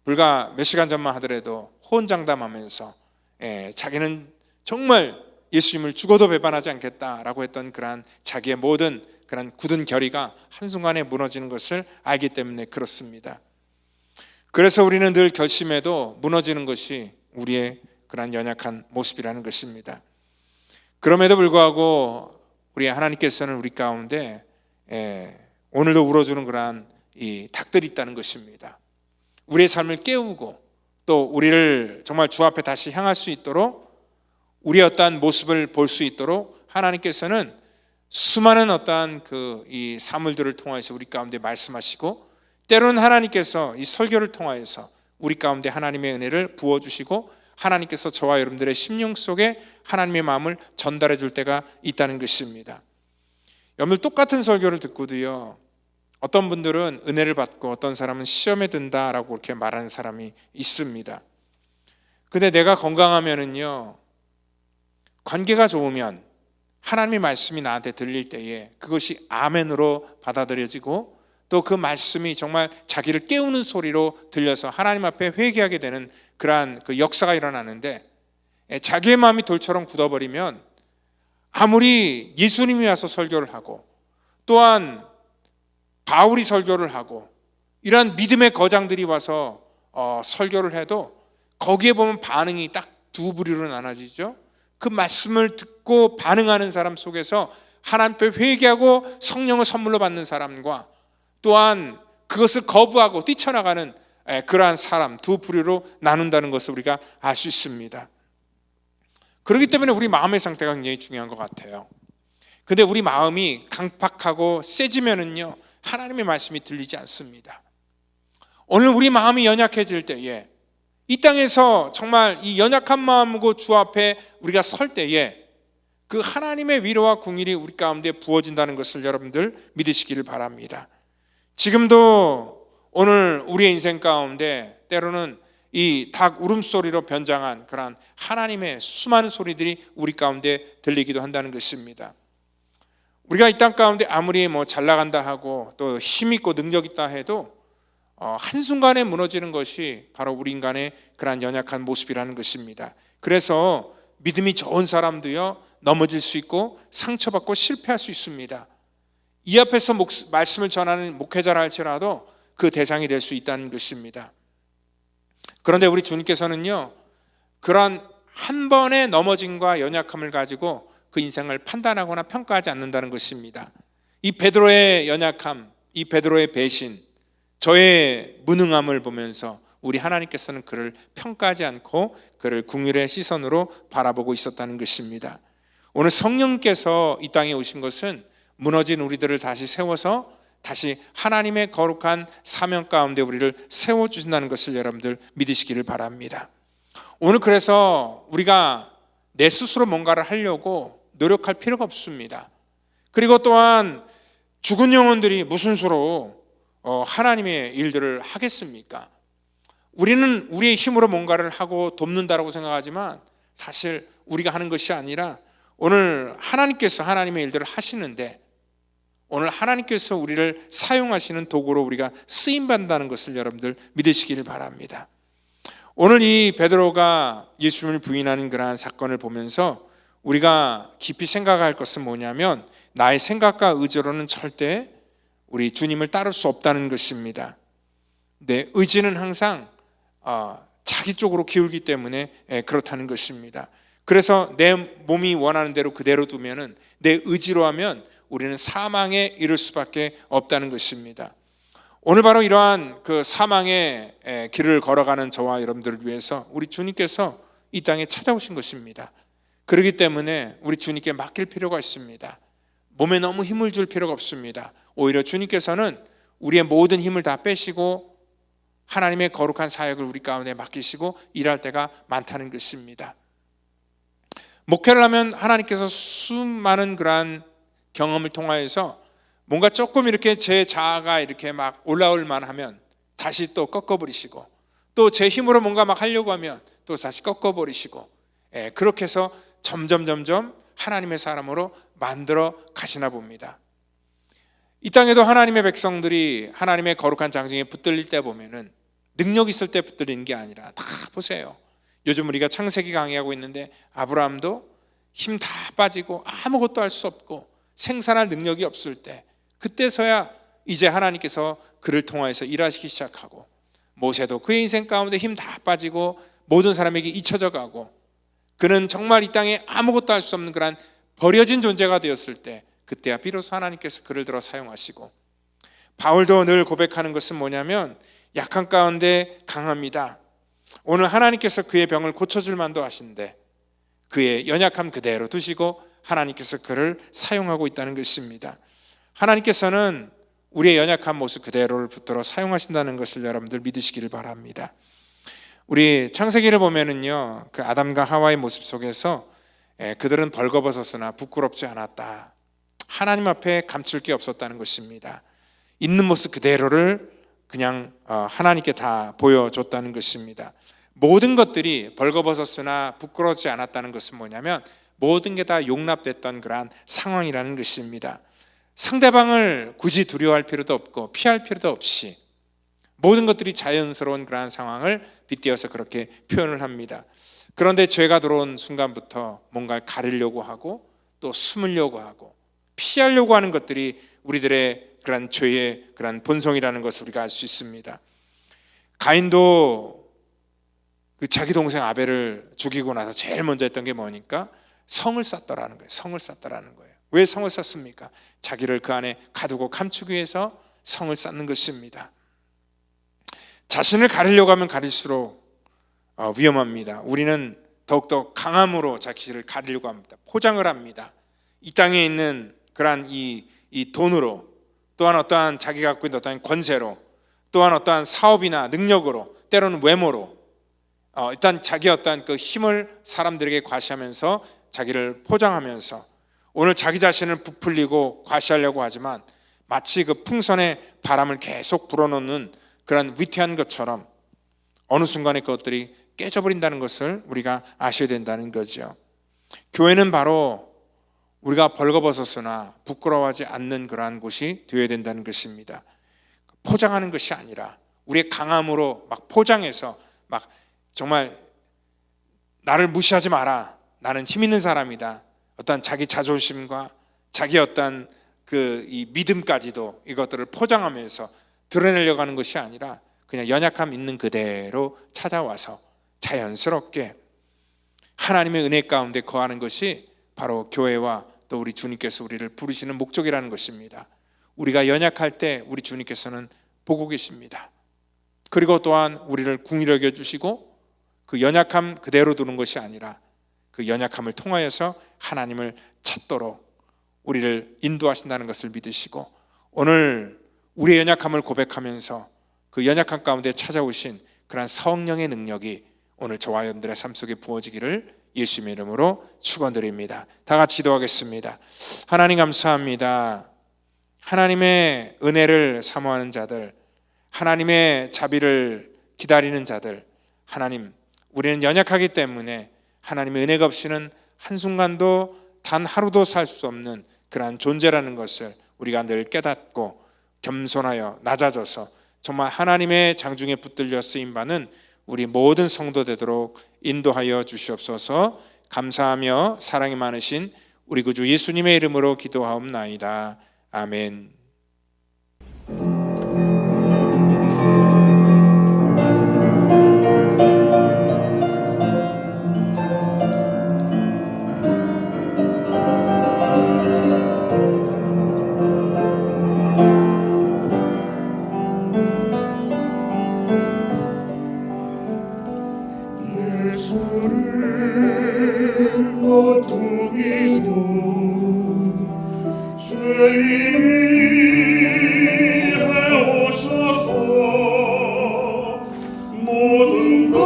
불과 몇 시간 전만 하더라도 호언장담하면서 자기는 정말 예수님을 죽어도 배반하지 않겠다라고 했던 그러한 자기의 모든 그런 굳은 결의가 한순간에 무너지는 것을 알기 때문에 그렇습니다. 그래서 우리는 늘 결심해도 무너지는 것이 우리의 그러한 연약한 모습이라는 것입니다. 그럼에도 불구하고 우리 하나님께서는 우리 가운데 오늘도 울어주는 그러한 이 닭들이 있다는 것입니다. 우리의 삶을 깨우고 또 우리를 정말 주 앞에 다시 향할 수 있도록, 우리의 어떠한 모습을 볼 수 있도록 하나님께서는 수많은 어떠한 이 사물들을 통해서 우리 가운데 말씀하시고, 때로는 하나님께서 이 설교를 통하여서 우리 가운데 하나님의 은혜를 부어주시고 하나님께서 저와 여러분들의 심령 속에 하나님의 마음을 전달해 줄 때가 있다는 것입니다. 여러분, 똑같은 설교를 듣고도요, 어떤 분들은 은혜를 받고 어떤 사람은 시험에 든다라고 그렇게 말하는 사람이 있습니다. 근데 내가 건강하면은요, 관계가 좋으면 하나님의 말씀이 나한테 들릴 때에 그것이 아멘으로 받아들여지고, 또 그 말씀이 정말 자기를 깨우는 소리로 들려서 하나님 앞에 회개하게 되는 그러한 그 역사가 일어나는데, 자기의 마음이 돌처럼 굳어버리면 아무리 예수님이 와서 설교를 하고 또한 바울이 설교를 하고 이러한 믿음의 거장들이 와서 설교를 해도 거기에 보면 반응이 딱 두 부류로 나눠지죠. 그 말씀을 듣고 반응하는 사람 속에서 하나님 앞에 회개하고 성령을 선물로 받는 사람과, 또한 그것을 거부하고 뛰쳐나가는 그러한 사람, 두 부류로 나눈다는 것을 우리가 알 수 있습니다. 그렇기 때문에 우리 마음의 상태가 굉장히 중요한 것 같아요. 근데 우리 마음이 강팍하고 세지면은요, 하나님의 말씀이 들리지 않습니다. 오늘 우리 마음이 연약해질 때에, 이 땅에서 정말 이 연약한 마음으로 주 앞에 우리가 설 때에 그 하나님의 위로와 긍휼이 우리 가운데 부어진다는 것을 여러분들 믿으시기를 바랍니다. 지금도 오늘 우리의 인생 가운데 때로는 이 닭 울음소리로 변장한 그러한 하나님의 수많은 소리들이 우리 가운데 들리기도 한다는 것입니다. 우리가 이 땅 가운데 아무리 잘 나간다 하고 또 힘 있고 능력 있다 해도 한순간에 무너지는 것이 바로 우리 인간의 그러한 연약한 모습이라는 것입니다. 그래서 믿음이 좋은 사람도요, 넘어질 수 있고 상처받고 실패할 수 있습니다. 이 앞에서 말씀을 전하는 목회자라 할지라도 그 대상이 될 수 있다는 것입니다. 그런데 우리 주님께서는요, 그런 한 번의 넘어짐과 연약함을 가지고 그 인생을 판단하거나 평가하지 않는다는 것입니다. 이 베드로의 연약함, 이 베드로의 배신, 저의 무능함을 보면서 우리 하나님께서는 그를 평가하지 않고 그를 긍휼의 시선으로 바라보고 있었다는 것입니다. 오늘 성령께서 이 땅에 오신 것은 무너진 우리들을 다시 세워서 다시 하나님의 거룩한 사명 가운데 우리를 세워주신다는 것을 여러분들 믿으시기를 바랍니다. 오늘 그래서 우리가 내 스스로 뭔가를 하려고 노력할 필요가 없습니다. 그리고 또한 죽은 영혼들이 무슨 수로 하나님의 일들을 하겠습니까? 우리는 우리의 힘으로 뭔가를 하고 돕는다라고 생각하지만 사실 우리가 하는 것이 아니라 오늘 하나님께서 하나님의 일들을 하시는데, 오늘 하나님께서 우리를 사용하시는 도구로 우리가 쓰임받는다는 것을 여러분들 믿으시기를 바랍니다. 오늘 이 베드로가 예수님을 부인하는 그러한 사건을 보면서 우리가 깊이 생각할 것은 뭐냐면, 나의 생각과 의지로는 절대 우리 주님을 따를 수 없다는 것입니다. 내 의지는 항상 자기 쪽으로 기울기 때문에 그렇다는 것입니다. 그래서 내 몸이 원하는 대로 그대로 두면은, 내 의지로 하면 우리는 사망에 이를 수밖에 없다는 것입니다. 오늘 바로 이러한 그 사망의 길을 걸어가는 저와 여러분들을 위해서 우리 주님께서 이 땅에 찾아오신 것입니다. 그렇기 때문에 우리 주님께 맡길 필요가 있습니다. 몸에 너무 힘을 줄 필요가 없습니다. 오히려 주님께서는 우리의 모든 힘을 다 빼시고 하나님의 거룩한 사역을 우리 가운데 맡기시고 일할 때가 많다는 것입니다. 목회를 하면 하나님께서 수많은 그러한 경험을 통하여서 뭔가 조금 이렇게 제 자아가 이렇게 막 올라올 만하면 다시 또 꺾어버리시고, 또 제 힘으로 뭔가 막 하려고 하면 또 다시 꺾어버리시고, 그렇게 해서 점점 하나님의 사람으로 만들어 가시나 봅니다. 이 땅에도 하나님의 백성들이 하나님의 거룩한 장정에 붙들릴 때 보면은 능력 있을 때 붙들리는 게 아니라, 다 보세요. 요즘 우리가 창세기 강의하고 있는데 아브라함도 힘 다 빠지고 아무것도 할 수 없고 생산할 능력이 없을 때, 그때서야 이제 하나님께서 그를 통하여서 일하시기 시작하고, 모세도 그의 인생 가운데 힘 다 빠지고 모든 사람에게 잊혀져 가고, 그는 정말 이 땅에 아무것도 할 수 없는 그런 버려진 존재가 되었을 때, 그때야 비로소 하나님께서 그를 들어 사용하시고, 바울도 늘 고백하는 것은 뭐냐면, 약한 가운데 강합니다. 오늘 하나님께서 그의 병을 고쳐줄 만도 하신데 그의 연약함 그대로 두시고 하나님께서 그를 사용하고 있다는 것입니다. 하나님께서는 우리의 연약한 모습 그대로를 붙들어 사용하신다는 것을 여러분들 믿으시기를 바랍니다. 우리 창세기를 보면은요, 그 아담과 하와의 모습 속에서 그들은 벌거벗었으나 부끄럽지 않았다. 하나님 앞에 감출 게 없었다는 것입니다. 있는 모습 그대로를 그냥 하나님께 다 보여줬다는 것입니다. 모든 것들이 벌거벗었으나 부끄럽지 않았다는 것은 뭐냐면, 모든 게 다 용납됐던 그러한 상황이라는 것입니다. 상대방을 굳이 두려워할 필요도 없고 피할 필요도 없이 모든 것들이 자연스러운 그러한 상황을 빗대어서 그렇게 표현을 합니다. 그런데 죄가 들어온 순간부터 뭔가를 가리려고 하고 또 숨으려고 하고 피하려고 하는 것들이 우리들의 그런 죄의 그런 본성이라는 것을 우리가 알 수 있습니다. 가인도 그 자기 동생 아벨을 죽이고 나서 제일 먼저 했던 게 뭐니까 성을 쌓더라는 거예요. 성을 쌓더라는 거예요. 왜 성을 쌓습니까? 자기를 그 안에 가두고 감추기 위해서 성을 쌓는 것입니다. 자신을 가리려고 하면 가릴수록 위험합니다. 우리는 더욱더 강함으로 자기를 가리려고 합니다. 포장을 합니다. 이 땅에 있는 그러한 이 돈으로, 또한 어떠한 자기가 갖고 있는 어떠한 권세로, 또한 어떠한 사업이나 능력으로, 때로는 외모로 일단 자기의 어떠한 그 힘을 사람들에게 과시하면서 자기를 포장하면서 오늘 자기 자신을 부풀리고 과시하려고 하지만 마치 그 풍선에 바람을 계속 불어넣는 그런 위태한 것처럼 어느 순간에 그것들이 깨져버린다는 것을 우리가 아셔야 된다는 거죠. 교회는 바로 우리가 벌거벗었으나 부끄러워하지 않는 그러한 곳이 되어야 된다는 것입니다. 포장하는 것이 아니라 우리의 강함으로 막 포장해서 막 정말 나를 무시하지 마라, 나는 힘 있는 사람이다, 어떤 자기 자존심과 자기 어떤 이 믿음까지도 이것들을 포장하면서 드러내려고 하는 것이 아니라 그냥 연약함 있는 그대로 찾아와서 자연스럽게 하나님의 은혜 가운데 거하는 것이 바로 교회와 또 우리 주님께서 우리를 부르시는 목적이라는 것입니다. 우리가 연약할 때 우리 주님께서는 보고 계십니다. 그리고 또한 우리를 긍휼히 여겨 주시고 그 연약함 그대로 두는 것이 아니라 그 연약함을 통하여서 하나님을 찾도록 우리를 인도하신다는 것을 믿으시고, 오늘 우리의 연약함을 고백하면서 그 연약함 가운데 찾아오신 그러한 성령의 능력이 오늘 저와 여러분들의 삶 속에 부어지기를 예수님의 이름으로 축원드립니다. 다 같이 기도하겠습니다. 하나님 감사합니다. 하나님의 은혜를 사모하는 자들, 하나님의 자비를 기다리는 자들, 하나님, 우리는 연약하기 때문에 하나님의 은혜가 없이는 한순간도 단 하루도 살 수 없는 그러한 존재라는 것을 우리가 늘 깨닫고 겸손하여 낮아져서 정말 하나님의 장중에 붙들려 쓰임받는 우리 모든 성도 되도록 인도하여 주시옵소서. 감사하며 사랑이 많으신 우리 구주 예수님의 이름으로 기도하옵나이다. 아멘. 예수는 모퉁이도 죄인이 해오셔서 모든 것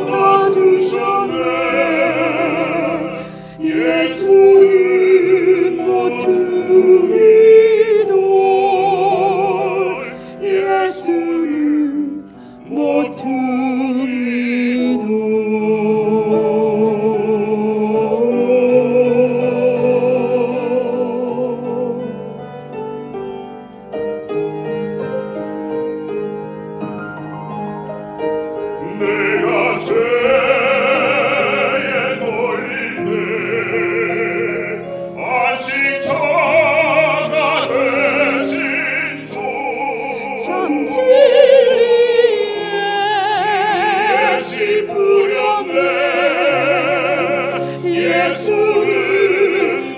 다 주셨네. 예수는 모퉁이도 예수는 모퉁이도 내가 죄에 놀릴 때 안식처가 되신 주 참 진리에 씨 뿌렸네. 예수는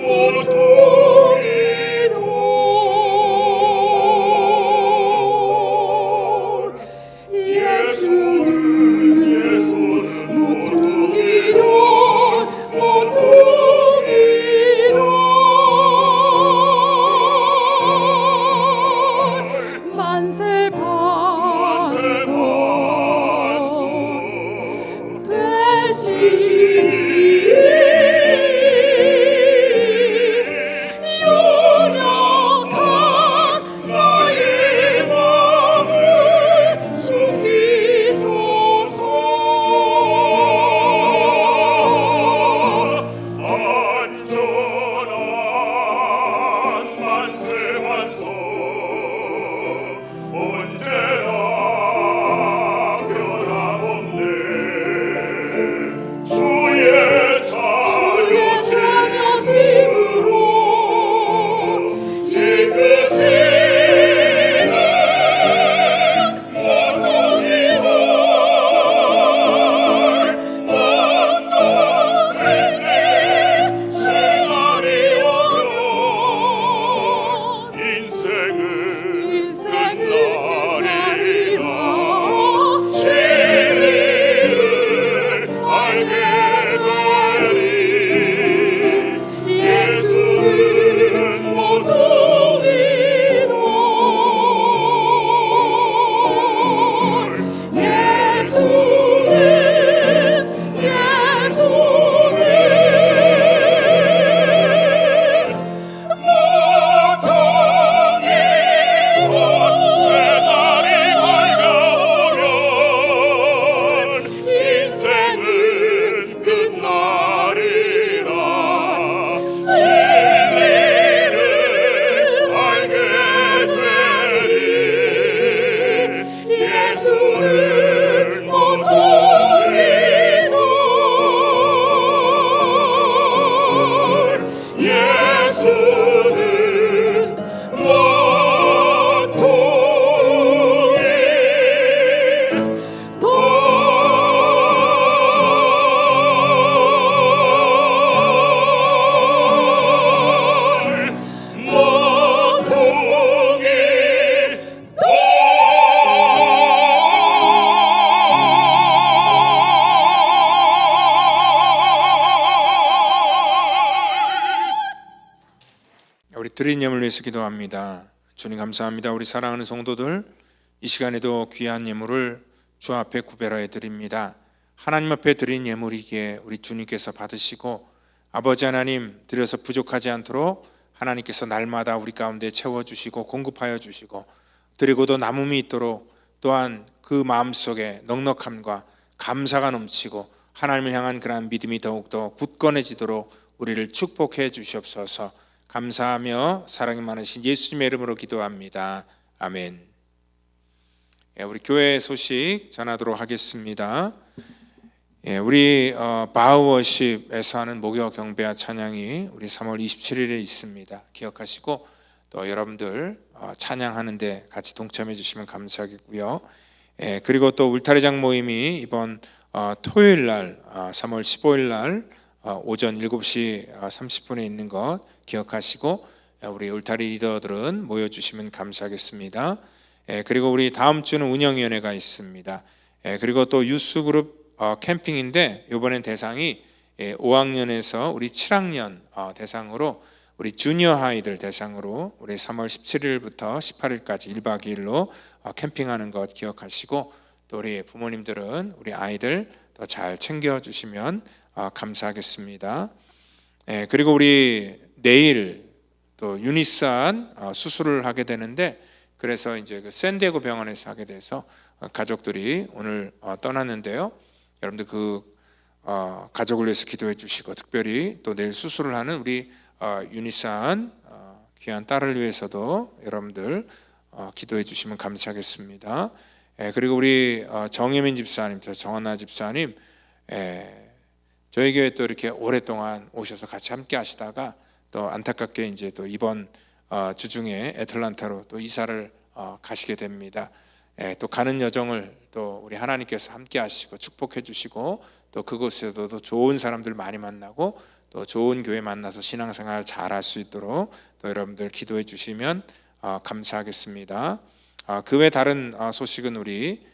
모퉁이도 예수는 모퉁이도 만세 반석 되시니 연약한 나의 마음을 숨기소서. 안전한 만세 반석 언제나 변함없네. 주의 드린 예물을 위해서 기도합니다. 주님 감사합니다. 우리 사랑하는 성도들 이 시간에도 귀한 예물을 주 앞에 구별하여 드립니다. 하나님 앞에 드린 예물이기에 우리 주님께서 받으시고 아버지 하나님 드려서 부족하지 않도록 하나님께서 날마다 우리 가운데 채워주시고 공급하여 주시고 드리고도 남음이 있도록 또한 그 마음속에 넉넉함과 감사가 넘치고 하나님을 향한 그러한 믿음이 더욱더 굳건해지도록 우리를 축복해 주시옵소서. 감사하며 사랑이 많으신 예수님의 이름으로 기도합니다. 아멘. 우리 교회 소식 전하도록 하겠습니다. 우리 바우워십에서 하는 목요 경배와 찬양이 우리 3월 27일에 있습니다. 기억하시고 또 여러분들 찬양하는데 같이 동참해 주시면 감사하겠고요. 그리고 또 울타리장 모임이 이번 토요일 날 3월 15일 날 오전 7시 30분에 있는 것 기억하시고 우리 울타리 리더들은 모여주시면 감사하겠습니다. 그리고 우리 다음 주는 운영위원회가 있습니다. 그리고 또 유스그룹 캠핑인데 이번엔 대상이 5학년에서 우리 7학년 대상으로 우리 주니어 하이들 대상으로 우리 3월 17일부터 18일까지 1박 2일로 캠핑하는 것 기억하시고 또 우리 부모님들은 우리 아이들 더 잘 챙겨주시면 감사하겠습니다. 그리고 우리 내일 또 유니스한 수술을 하게 되는데 그래서 이제 그 샌디에고 병원에서 하게 돼서 가족들이 오늘 떠났는데요. 여러분들 그 가족을 위해서 기도해 주시고 특별히 또 내일 수술을 하는 우리 유니스한 귀한 딸을 위해서도 여러분들 기도해 주시면 감사하겠습니다. 그리고 우리 정혜민 집사님, 정원나 집사님, 저희 교회 또 이렇게 오랫동안 오셔서 같이 함께 하시다가 또 안타깝게 이제 또 이번 주중에 애틀란타로 또 이사를 가시게 됩니다. 또 가는 여정을 또 우리 하나님께서 함께 하시고 축복해 주시고 또 그곳에서도 또 좋은 사람들 많이 만나고 또 좋은 교회 만나서 신앙생활 잘 할 수 있도록 또 여러분들 기도해 주시면 감사하겠습니다. 그 외 다른 소식은 우리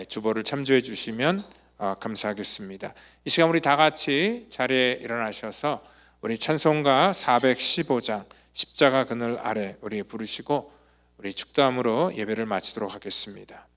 주보를 참조해 주시면 감사하겠습니다. 이 시간 우리 다 같이 자리에 일어나셔서 우리 찬송가 415장 십자가 그늘 아래 우리 부르시고 우리 축도함으로 예배를 마치도록 하겠습니다.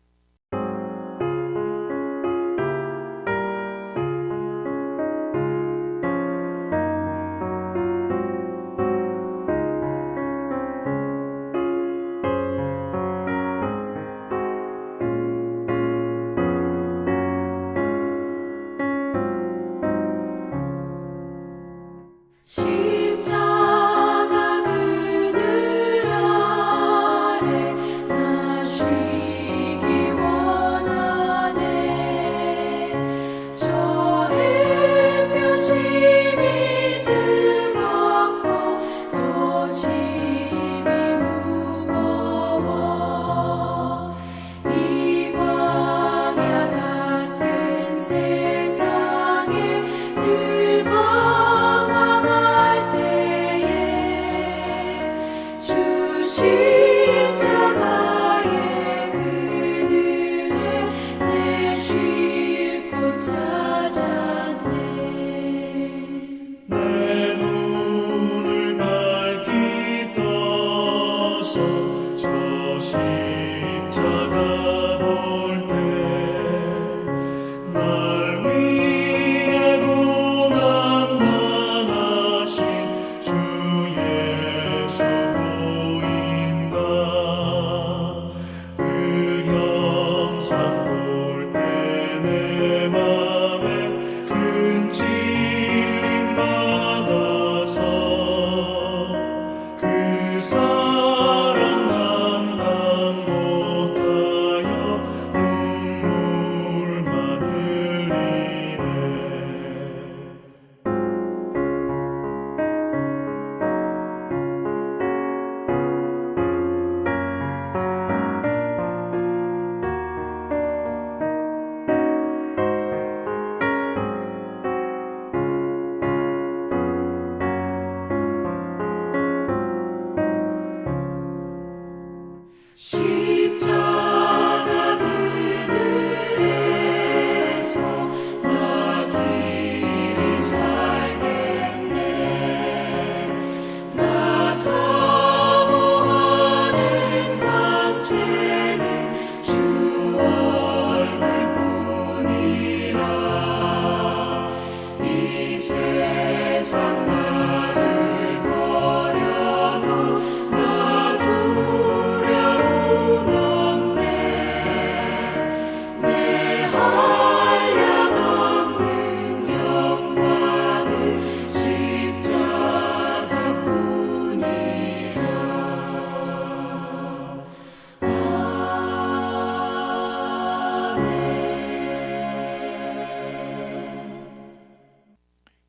십자가 그늘 아래 나 쉬기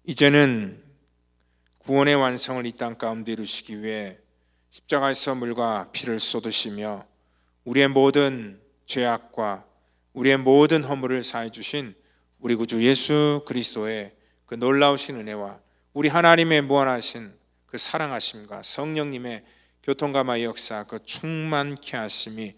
이제는 구원의 완성을 이 땅 가운데 이루시기 위해 십자가에서 물과 피를 쏟으시며 우리의 모든 죄악과 우리의 모든 허물을 사해 주신 우리 구주 예수 그리스도의 그 놀라우신 은혜와 우리 하나님의 무한하신 그 사랑하심과 성령님의 교통감화의 역사, 그 충만케 하심이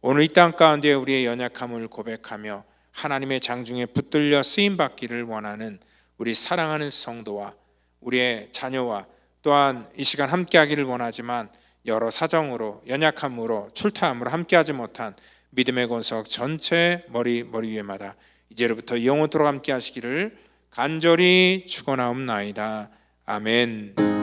오늘 이 땅 가운데 우리의 연약함을 고백하며 하나님의 장중에 붙들려 쓰임받기를 원하는 우리 사랑하는 성도와 우리의 자녀와 또한 이 시간 함께하기를 원하지만 여러 사정으로 연약함으로 출타함으로 함께하지 못한 믿음의 권석 전체 머리 위에마다 이제로부터 영원토록 함께하시기를 간절히 축원하옵나이다. 아멘.